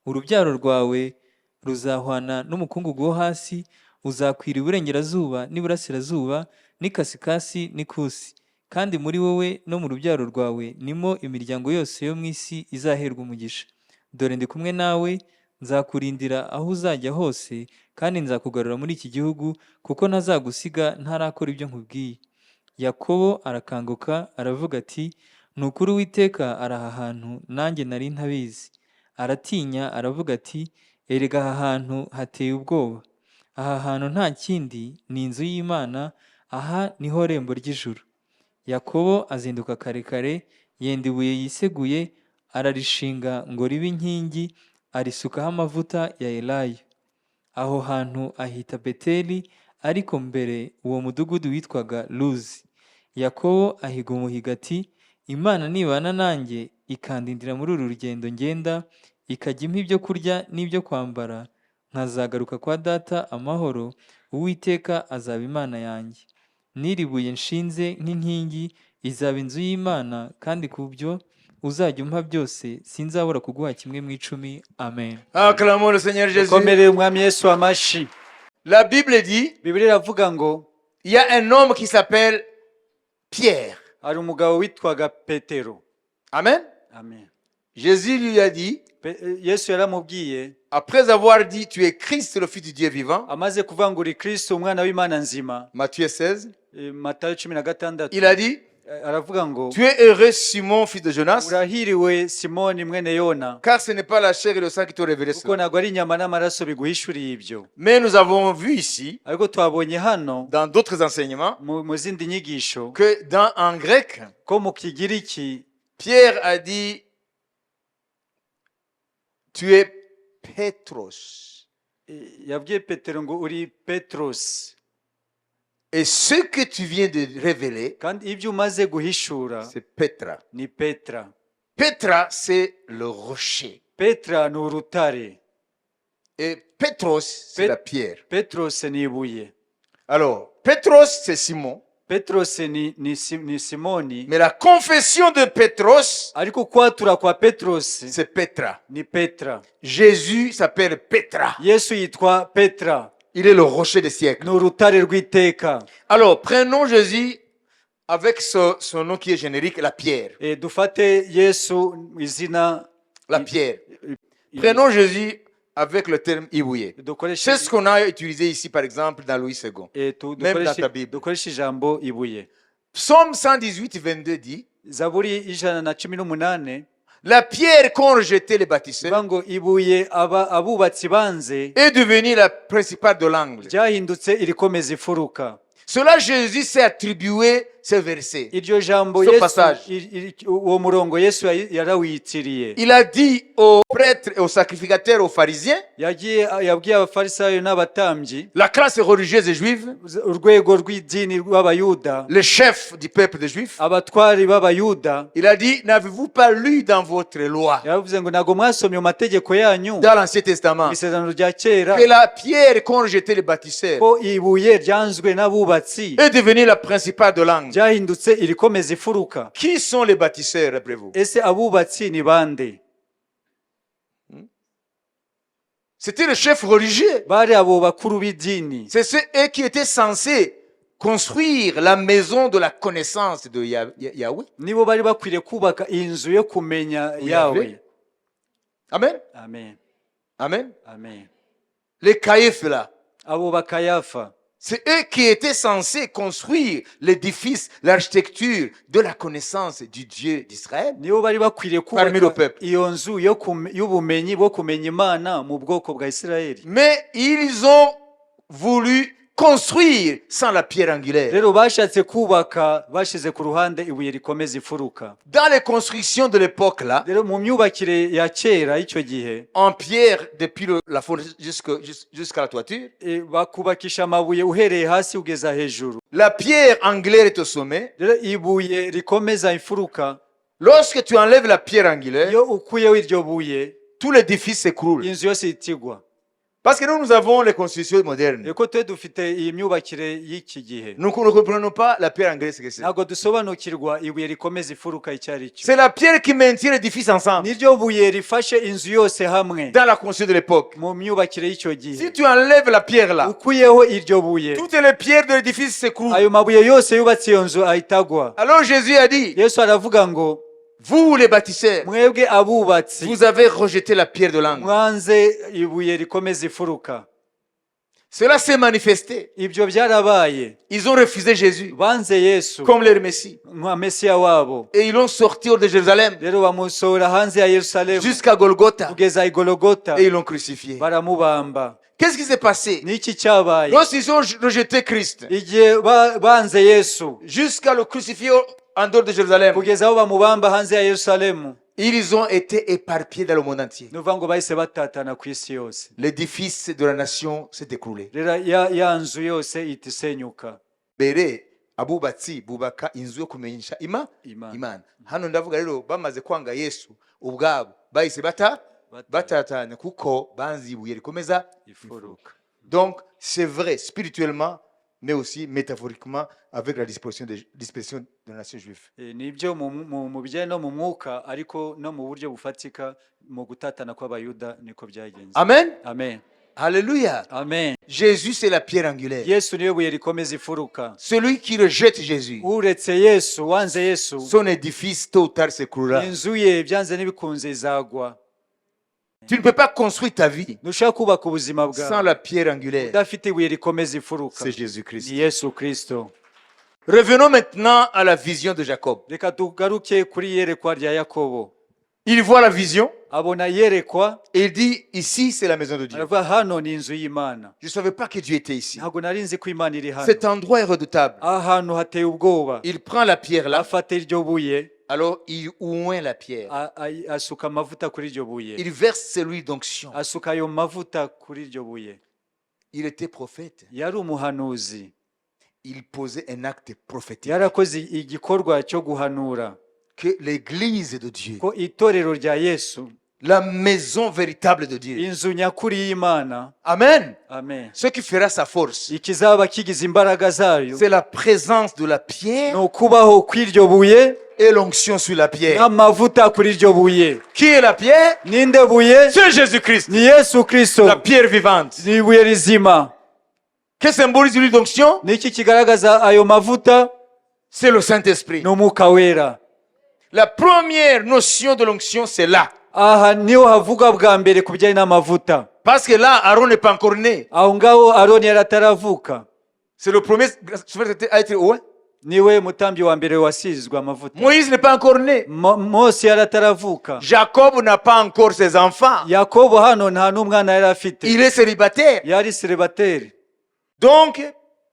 Urubyaro rwawe ruzahwana n'umukungugu wo hasi, uzakwira iburengerazuba n'iburasirazuba n'ikasikasi n'ikusi. Kandi muri wowe no mu rubyaro rwawe nimo imiryango yose yo mu isi izaherwa umugisha. Dore ndi kumwe nawe, nzakurindira aho uzajya hose, kandi nzakugarura muri iki gihugu, kuko ntazagusiga ntarakora ibyo nkubwiye. Yakobo arakanguka aravuga ati, ni ukuri Uwiteka ari aha hantu, nanjye nari ntabizi. Aratinya aravuga ati, erega aha hantu hateye ubwoba. Aha hantu nta kindi, ni inzu y'Imana, aha niho rembo ry'ijuru. Yakobo azinduka kare kare, yenda ibuye yiseguye, ararishinga ngo ribe inkingi, arisukaho amavuta ya elayo. Aho hantu ahita Beteli, ariko mbere uwo mudugudu witwaga Luzi. Yakobo ahiga umuhigo ati, Imana nibana nanjye ikandindira muri uru rugendo ngenda, ikajya impa ibyo kurya n'ibyo kwambara, nkazagaruka kwa data amahoro, Uwiteka azaba Imana yanjye. N'iri buye nshinze nk'inkingi izaba inzu y'Imana, kandi ku byo uzajya umpa byose sinzabura kuguha 1/10. Amen. Acclamons le Seigneur Jésus. Komerera umwami Yesu amashi. La Bible dit, Bibiliya iravuga ngo il y a un homme qui s'appelle Pierre. hari umugabo witwaga Petero. Amen. Amen. Jésus lui a dit, Yesu yaramubwiye, après avoir dit, tu es Christ, le Fils du Dieu vivant, amaze kuvuga ngo uri Kristo umwana w'Imana nzima, Matthieu 16, Matayo 16, il a dit, aravuga ngo tu es heureux Simon, fils de Jonas, urahiriwe Simoni mwene Yona, car ce n'est pas la chair et le sang qui t'ont révélé kuko cela. ntabwo ari inyama n'amaraso biguhishuriye ibyo. Mais nous avons vu ici, Ariko twabonye hano dans d'autres enseignements, mu zindi nyigisho que en grec, ko mu Kigiriki Pierre a dit, tu es Petros. yabwiye Petero ngo uri Petros, Et ce que tu viens de révéler, kandi ibyo umaze guhishura c'est Petra. ni Petra. Petra, c'est le rocher. Petra ni urutare, Et Petros, c'est la pierre. Petros ni ibuye. Alors, Petros, c'est Simon. Petros ni Simoni, Mais la confession de Pétros, ariko kwatura kwa Petros c'est Petra. ni Petra. Jésus s'appelle Petra. Yesu yitwa Petra, Il est le rocher des siècles. ni urutare rw'iteka. Alors, prenons Jésus avec son nom qui est générique, la pierre. Dufate Yesu izina, La pierre. Prenons Jésus avec le terme Ibuye. C'est ce qu'on a utilisé ici, par exemple, dans Louis II. Même dans ta Bible. dukoresha ijambo ibuye. Psaume 118, 22 dit, Zaburi 118 la pierre qu'ont rejeté les bâtisseurs ivuga ngo ibuye abubatsi banze est devenue la principale de l'angle. ryahindutse irikomeza ifuruka. Cela, Jésus s'est attribué ce verset. Iryo jambo Ce Yesu, passage. uwo murongo Yesu yarawitiriye. Il a dit aux prêtres et aux sacrificateurs, aux pharisiens, Yabwiye abafarisayo n'abatambyi, la classe religieuse juive, urwego rw'idini rw'abayuda, le chef du peuple des Juifs, abatwari b'abayuda, il a dit, n'avez-vous pas lu dans votre loi, yavuze ngo ntago mwasomye mu mategeko yanyu dans l'Ancien Testament, mu isezerano rya kera que la pierre qu'ont rejeté les bâtisseurs ko ibuye ryanzwe n'abubatsi est devenue la principale de l'angle? ryahindutse irikomeza ifuruka? Qui sont les bâtisseurs, rappelez-vous? Ese abubatsi ni bande? C'était le chef religieux. Bari abo bakuru b'idini, C'est eux qui étaient censés construire la maison de la connaissance de Yahweh. nibo bari bakwiriye kubaka inzu yo kumenya yawe. Amen. Amen, Amen. amen. Les caïphes là. Abo bakayafa, C'est eux qui étaient censés construire l'édifice, l'architecture de la connaissance du Dieu d'Israël. nibo bari bakwiriye Parmi le kubaka peuple. iyo nzu y'ubumenyi bwo kumenya Imana mu bwoko bwa Isirayeli. Mais ils ont voulu construire sans la pierre angulaire. Rero bashatse kubaka bashize ku ruhande ibuye rikomeza ifuruka. Dans les constructions de l'époque là, Rero mu myubakire ya kera icyo gihe, en pierre depuis la fondation jusqu'à la toiture, bakubakisha amabuye uhereye hasi ugeza hejuru. la pierre angulaire est au sommet. Rero ibuye rikomeza ifuruka, Lorsque tu enlèves la pierre angulaire, iyo ukuyeho iryo buye tout l'édifice s'écroule. inzu yose itigwa. Parce que nous avons les constructions modernes. Eko twe dufite iyi myubakire y'iki gihe, Nous ne comprenons pas la pierre anglaise, ce que c'est. ntabwo dusobanukirwa ibuye rikomeza ifuruka icyo ari cyo. C'est la pierre qui maintient l'édifice ensemble. Niryo buye rifashe inzu yose hamwe Dans la construction de l'époque. mu myubakire y'icyo gihe. Si tu enlèves la pierre là, Ukuyeho iryo buye, toutes les pierres de l'édifice s'écroulent. ayo mabuye yose yubatse iyo nzu ahitagwa. Alors Jésus a dit, Yesu aravuga ngo, vous les bâtisseurs, mwebwe abubatsi vous avez rejeté la pierre de l'angle. mwanze ibuye rikomeza ifuruka. Cela s'est manifesté. Ibyo byarabaye, Ils ont refusé Jésus banze Yesu comme leur Messie. nka Mesiya wabo. Et ils l'ont sorti hors de Jérusalem Rero bamusohora hanze ya Yerusalemu jusqu'à Golgotha. kugeza i Gologota, Et ils l'ont crucifié. baramubamba. Qu'est-ce qui s'est passé? Niki cyabaye? Lorsqu'ils ont rejeté Christ, Igihe banze Yesu jusqu'à le crucifier en dehors de Jérusalem, kugeza aho bamubamba hanze ya Yerusalemu, ils ont été éparpillés dans le monde entier. ni ukuvuga ngo bahise batatana ku isi yose. L'édifice de la nation s'est écroulé. Rero ya nzu yose ihita isenyuka. Mbere abubatsi bubaka inzu yo kumenyesha Imana. Imana. Hano ndavuga rero bamaze kwanga Yesu ubwabo bahise batatanya kuko banze ibuye rikomeza Ifuruka. Donc c'est vrai spirituellement mais aussi métaphoriquement avec la dispersion de la nation juive. Nibyo mu bijyanye no mu mwuka, ariko no mu buryo bufatika mu gutatana kw'abayuda niko byagenze. Amen. Amen. Alléluia. Amen. Jésus c'est la pierre angulaire. Yesu niwe buye rikomeza ifuruka. Celui qui rejette Jésus, Uretse Yesu, wanze Yesu, son édifice tôt ou tard s'écroulera. inzu ye byanze n'ibikunze izagwa. Tu ne peux pas construire ta vie Ntushaka kubaka ubuzima sans bwawe la pierre angulaire. udafite ibuye rikomeza ifuruka. C'est Jésus-Christ. Ni Yesu Kristo. Revenons maintenant à la vision de Jacob. Reka tugaruke kuri yerekwa rya Yakobo. Il voit la vision Abona yerekwa, et il dit, ici c'est la maison de Dieu. aravuga hano ni inzu y'Imana. Je ne savais pas que Dieu était ici. Ntabwo nari nzi ko Imana iri hano. Cet endroit est redoutable. Ahantu hateye ubwoba. Il prend la pierre là, Afata iryo buye, alors il oint la pierre. asuka amavuta kuri iryo buye. Il verse celui d'onction. Asuka ayo mavuta kuri iryo buye. Il était prophète. Yari umuhanuzi. Il posait un acte prophétique. Yarakoze igikorwa cyo guhanura Que l'église de Dieu, ko itorero rya Yesu, la maison véritable de Dieu. inzu nyakuri y'Imana. Amen. Amen. Ce qui fera sa force, Ikizaba kigize imbaraga zayo c'est la présence de la pierre ni ukubaho kw'iryo buye et l'onction sur la pierre. n'amavuta kuri iryo buye. Qui est la pierre? Ninde buye? C'est Jésus-Christ, Ni Yesu Kristo, la pierre vivante. ni ibuye rizima. Que symbolise l'huile d'onction? Niki kigaragaza ayo mavuta? C'est le Saint-Esprit. Ni umwuka wera. La première notion de l'onction, c'est là. Aha niho havuga bwa mbere ku bijyanye n'amavuta. Parce que là, Aaron n'est pas encore né. Aho ngaho Aroni yari ataravuka. C'est le premier à être ouais. Niwe mutambyi wa mbere wasizwe amavuta. Moïse n'est pas encore né. Mose yari ataravuka. Jacob n'a pas encore ses enfants. Yakobo hano nta n'umwana yari afite. Il est célibataire. Yari célibataire. Donc,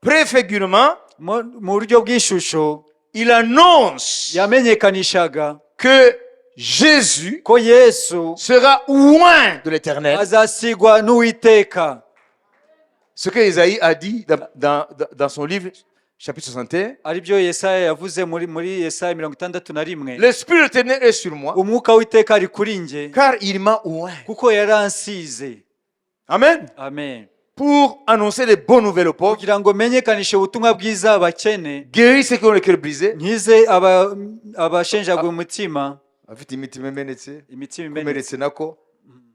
préfigurément, Mu buryo bw'ishusho il annonce yamenyekanishaga que Jésus ko Yesu sera loin de l'éternel. azasigwa n'Uwiteka. Ce que Isaïe a dit dans son livre, chapitre 61. Aribyo Yesaya yavuze muri Yesaya 61. L'Esprit de l'éternel est sur moi, Umwuka w'Iteka ari kuri nge car il m'a loin. kuko yaransize. Amen. Amen. Pour annoncer les bonnes nouvelles aux pauvres, Kugira ngo menyekanishe ubutumwa bwiza abakene, guérir ceux qui ont le cœur brisé. nkize abashenjaguye umutima, Afite imitima imenetse, imitima imenetse, kumenetse nako.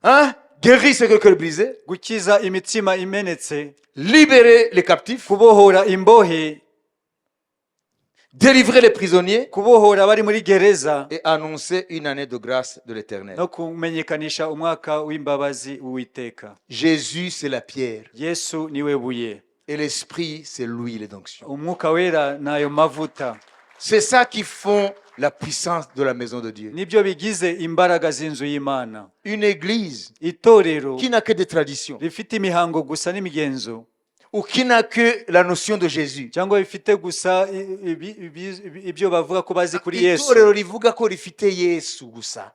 Hein? Guérir ceux qui ont le cœur brisé. gukiza imitima imenetse, Libérer les captifs. kubohora imbohe, Délivrer les prisonniers. kubohora abari muri gereza, Et annoncer une année de grâce de l'éternel. no kumenyekanisha umwaka w'imbabazi w'Uwiteka. Jésus, c'est la pierre. Yesu niwe buye, Et l'Esprit, c'est l'huile d'onction. umwuka wera nayo mavuta. C'est ça qui font la puissance de la maison de Dieu. Nibyo bigize imbaraga z'inzu y'Imana. Une église Itorero qui n'a que des traditions rifite imihango gusa n'imigenzo, ou qui n'a que la notion de Jésus. cyangwa bifite gusa ibyo bavuga ko bazi kuri Yesu. Itorero rivuga ko rifite Yesu gusa.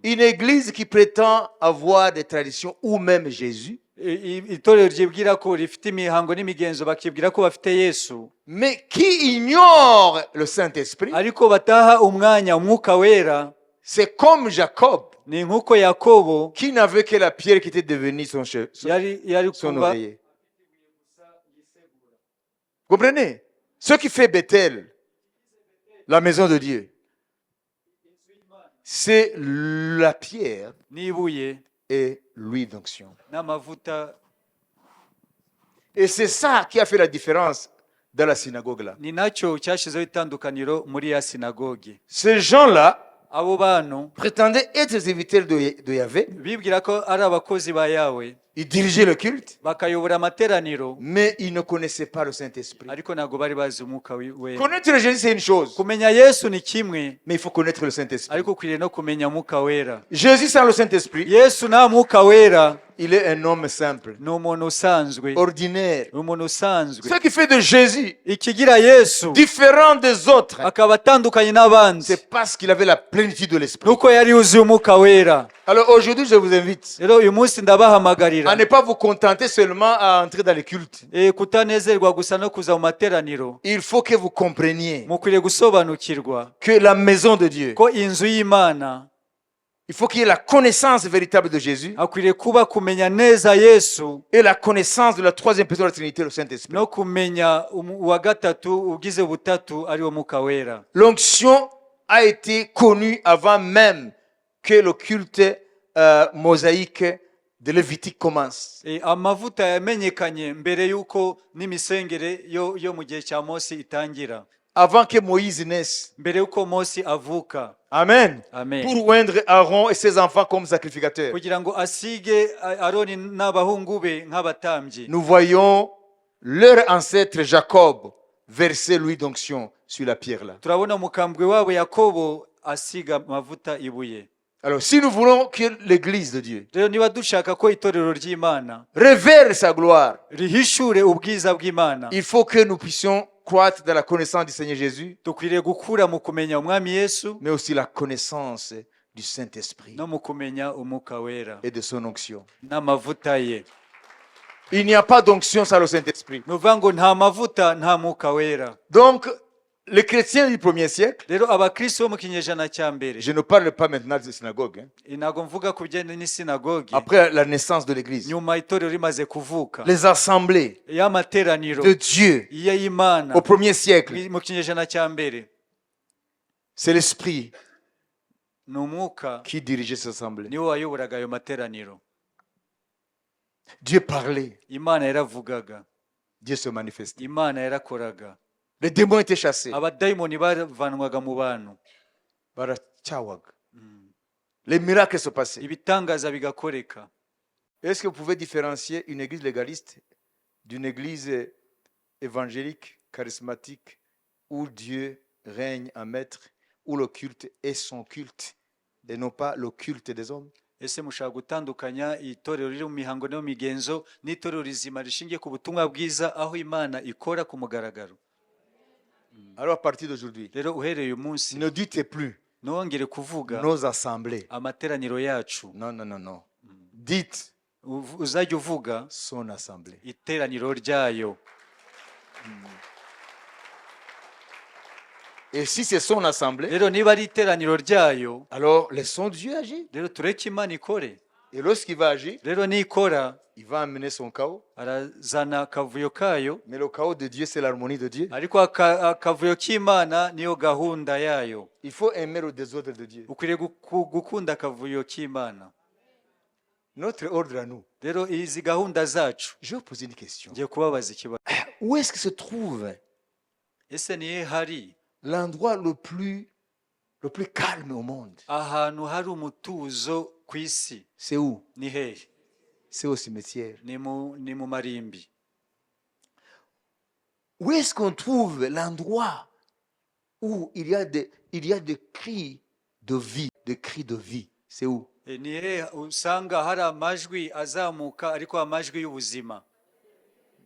Une église qui prétend avoir des traditions ou même Jésus, Itorero ryibwira ko rifite imihango n'imigenzo bakibwira ko bafite Yesu, mais qui ignore le Saint-Esprit. ariko bataha umwanya umwuka wera. C'est comme Jacob Ni nk'uko Yakobo qui n'avait que la pierre qui était devenue son yari son kuba oreiller. Vous comprenez? Ce qui fait Bethel, la maison de Dieu, c'est la pierre n'ibuye et l'huile d'onction. n'amavuta. Et c'est ça qui a fait la différence dans la synagogue là. Ni nacyo cyashyizeho itandukaniro muri ya sinagogi. Ces gens-là Abo bantu prétendaient être les serviteurs de Yahvé. bibwira ko ari abakozi ba Yawe, Ils dirigeaient le culte, bakayobora amateraniro, mais ils ne connaissaient pas le Saint-Esprit. ariko ntabwo bari bazi umwuka wera. Connaître le Jésus, c'est une chose, Kumenya Yesu ni kimwe, mais il faut connaître le Saint-Esprit. ariko ukwiriye no kumenya umwuka wera. Jésus sans le Saint-Esprit, Yesu nta mwuka wera il est un homme simple, ni umuntu usanzwe, ordinaire. umuntu usanzwe. Ce qui fait de Jésus Ikigira Yesu différent des autres, akaba atandukanye n'abandi c'est parce qu'il avait la plénitude de l'Esprit. nuko yari yuzuye umwuka wera. Alors aujourd'hui, je vous invite Rero uyu munsi ndabahamagarira à ne pas vous contenter seulement à entrer dans les cultes. kutanezerwa gusa no kuza mu materaniro. Il faut que vous compreniez Mukwiriye gusobanukirwa que la maison de Dieu, ko inzu y'Imana il faut qu'il y ait la connaissance véritable de Jésus akwiriye kuba kumenya neza Yesu et la connaissance de la troisième personne de la Trinité, le Saint-Esprit. no kumenya uwa gatatu ugize butatu ari wo mwuka wera. L'onction a été connue avant même que le culte mosaïque de Lévitique commence. Amavuta yamenyekanye mbere y'uko n'imisengere yo mu gihe cya Mose itangira, Avant que Moïse naisse. mbere y'uko Mose avuka. Amen. Amen. Pour oindre Aaron et ses enfants comme sacrificateurs. Kugira ngo asige Aroni n'abahungu be nk'abatambyi. Nous voyons leur ancêtre Jacob verser l'huile d'onction sur la pierre là. Turabona umukambwe wabo Yakobo asiga amavuta ibuye. Alors, si nous voulons que l'église de Dieu Rero niba dushaka ko itorero ry'Imana révèle sa gloire, rihishure ubwiza bw'Imana, il faut que nous puissions croître dans la connaissance du Seigneur Jésus, dukwiriye gukura mu kumenya umwami Yesu mais aussi la connaissance du Saint-Esprit no mu kumenya umwuka wera et de son onction. n'amavuta ye. Il n'y a pas d'onction sans le Saint-Esprit. Nuvuga ngo nta mavuta nta mwuka wera. Donc, les chrétiens du premier siècle, rero abakristo bo mu kinyejana cya mbere, je ne parle pas maintenant des synagogues, hein, ntabwo mvuga ku bijyanye n'isinagogi, après la naissance de l'église, nyuma itorero rimaze kuvuka, les assemblées y'amateraniro de Dieu y'Imana au premier siècle, mu kinyejana cya mbere, c'est l'esprit ni umwuka qui dirigeait ces assemblées. niwo wayoboraga ayo materaniro. Dieu parlait, Imana yaravugaga, Dieu se manifestait. Imana yarakoraga, Les démons étaient chassés. abadayimoni bavanwaga mu bantu, Barachawag. Les miracles se passaient. ibitangaza bigakoreka. Est-ce que vous pouvez différencier une église légaliste d'une église évangélique, charismatique, où Dieu règne en maître, où le culte est son culte et non pas le culte des hommes? Ese mushaka gutandukanya itorero riri mu mihango no mu migenzo n'itorero rizima rishingiye ku butumwa bwiza aho Imana ikora ku mugaragaro? Alors à partir d'aujourd'hui, Rero uhereye uyu munsi ne dites plus nongere kuvuga nos assemblées. amateraniro yacu, Non, non, non, non. Dites uzajya uvuga son assemblée. iteraniro ryayo. Et si c'est son assemblée, Rero niba ari iteraniro ryayo, alors laissons Dieu agir. rero tureke Imana ikore. Et lorsqu'il va agir, Rero nikora il va amener son chaos. arazana akavuyo kayo, Mais le chaos de Dieu, c'est l'harmonie de Dieu. ariko akavuyo k'Imana niyo gahunda yayo. Il faut aimer le désordre de Dieu. Ukwiriye gukunda akavuyo k'Imana. Notre ordre à nous. Rero izi gahunda zacu, Je vais vous poser une question. ngiye kubabaza ikibazo. Où est-ce que se trouve Ese nihe hari l'endroit le plus calme au monde? ahantu hari umutuzo ku isi? C'est où? Ni hehe? C'est au cimetière. Ni mu marimbi. Où est-ce qu'on trouve l'endroit où il y a des cris de vie, des cris de vie? C'est où? Ni hehe usanga hari amajwi azamuka ariko amajwi y'ubuzima?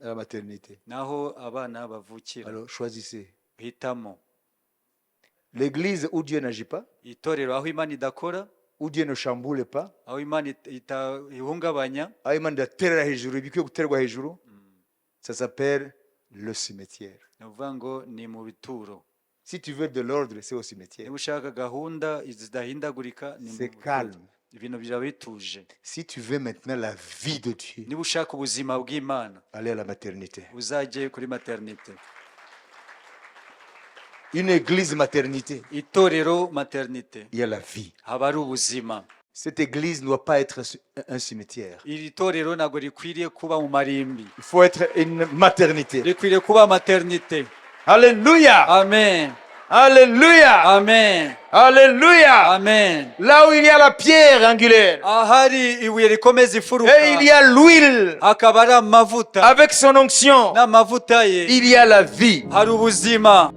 À la maternité. Naho abana bavukira. Alors choisissez. Hitamo. L'église où Dieu n'agit pas, Itorero aho Imana idakora, où Dieu ne chamboule pas, aho Imana ihungabanya, aho Imana idaterera hejuru ibikwiye guterwa hejuru, ça s'appelle le cimetière. ni ukuvuga ngo ni mu bituro. Si tu veux de l'ordre, c'est au cimetière. Niba ushaka gahunda zidahindagurika, ni mu C'est bituro. calme. Ibintu biraba bituje. Si tu veux maintenant la vie de Dieu, Niba ushaka ubuzima bw'Imana, allez à la maternité. uzajye kuri maternité. Une église maternité, Itorero maternité, il y a la vie. haba ari ubuzima. Cette église ne doit pas être un cimetière. Iri torero ntabwo rikwiriye kuba mu marimbi, Il faut être une maternité. rikwiriye kuba maternité. Alléluia! Amen, Alléluia! amen, Alléluia! amen. Là où il y a la pierre angulaire Ahari ibuye rikomeza et ifuruka, il y a l'huile hakaba ari amavuta avec son onction, n'amavuta ye, il y a la vie. hari ubuzima.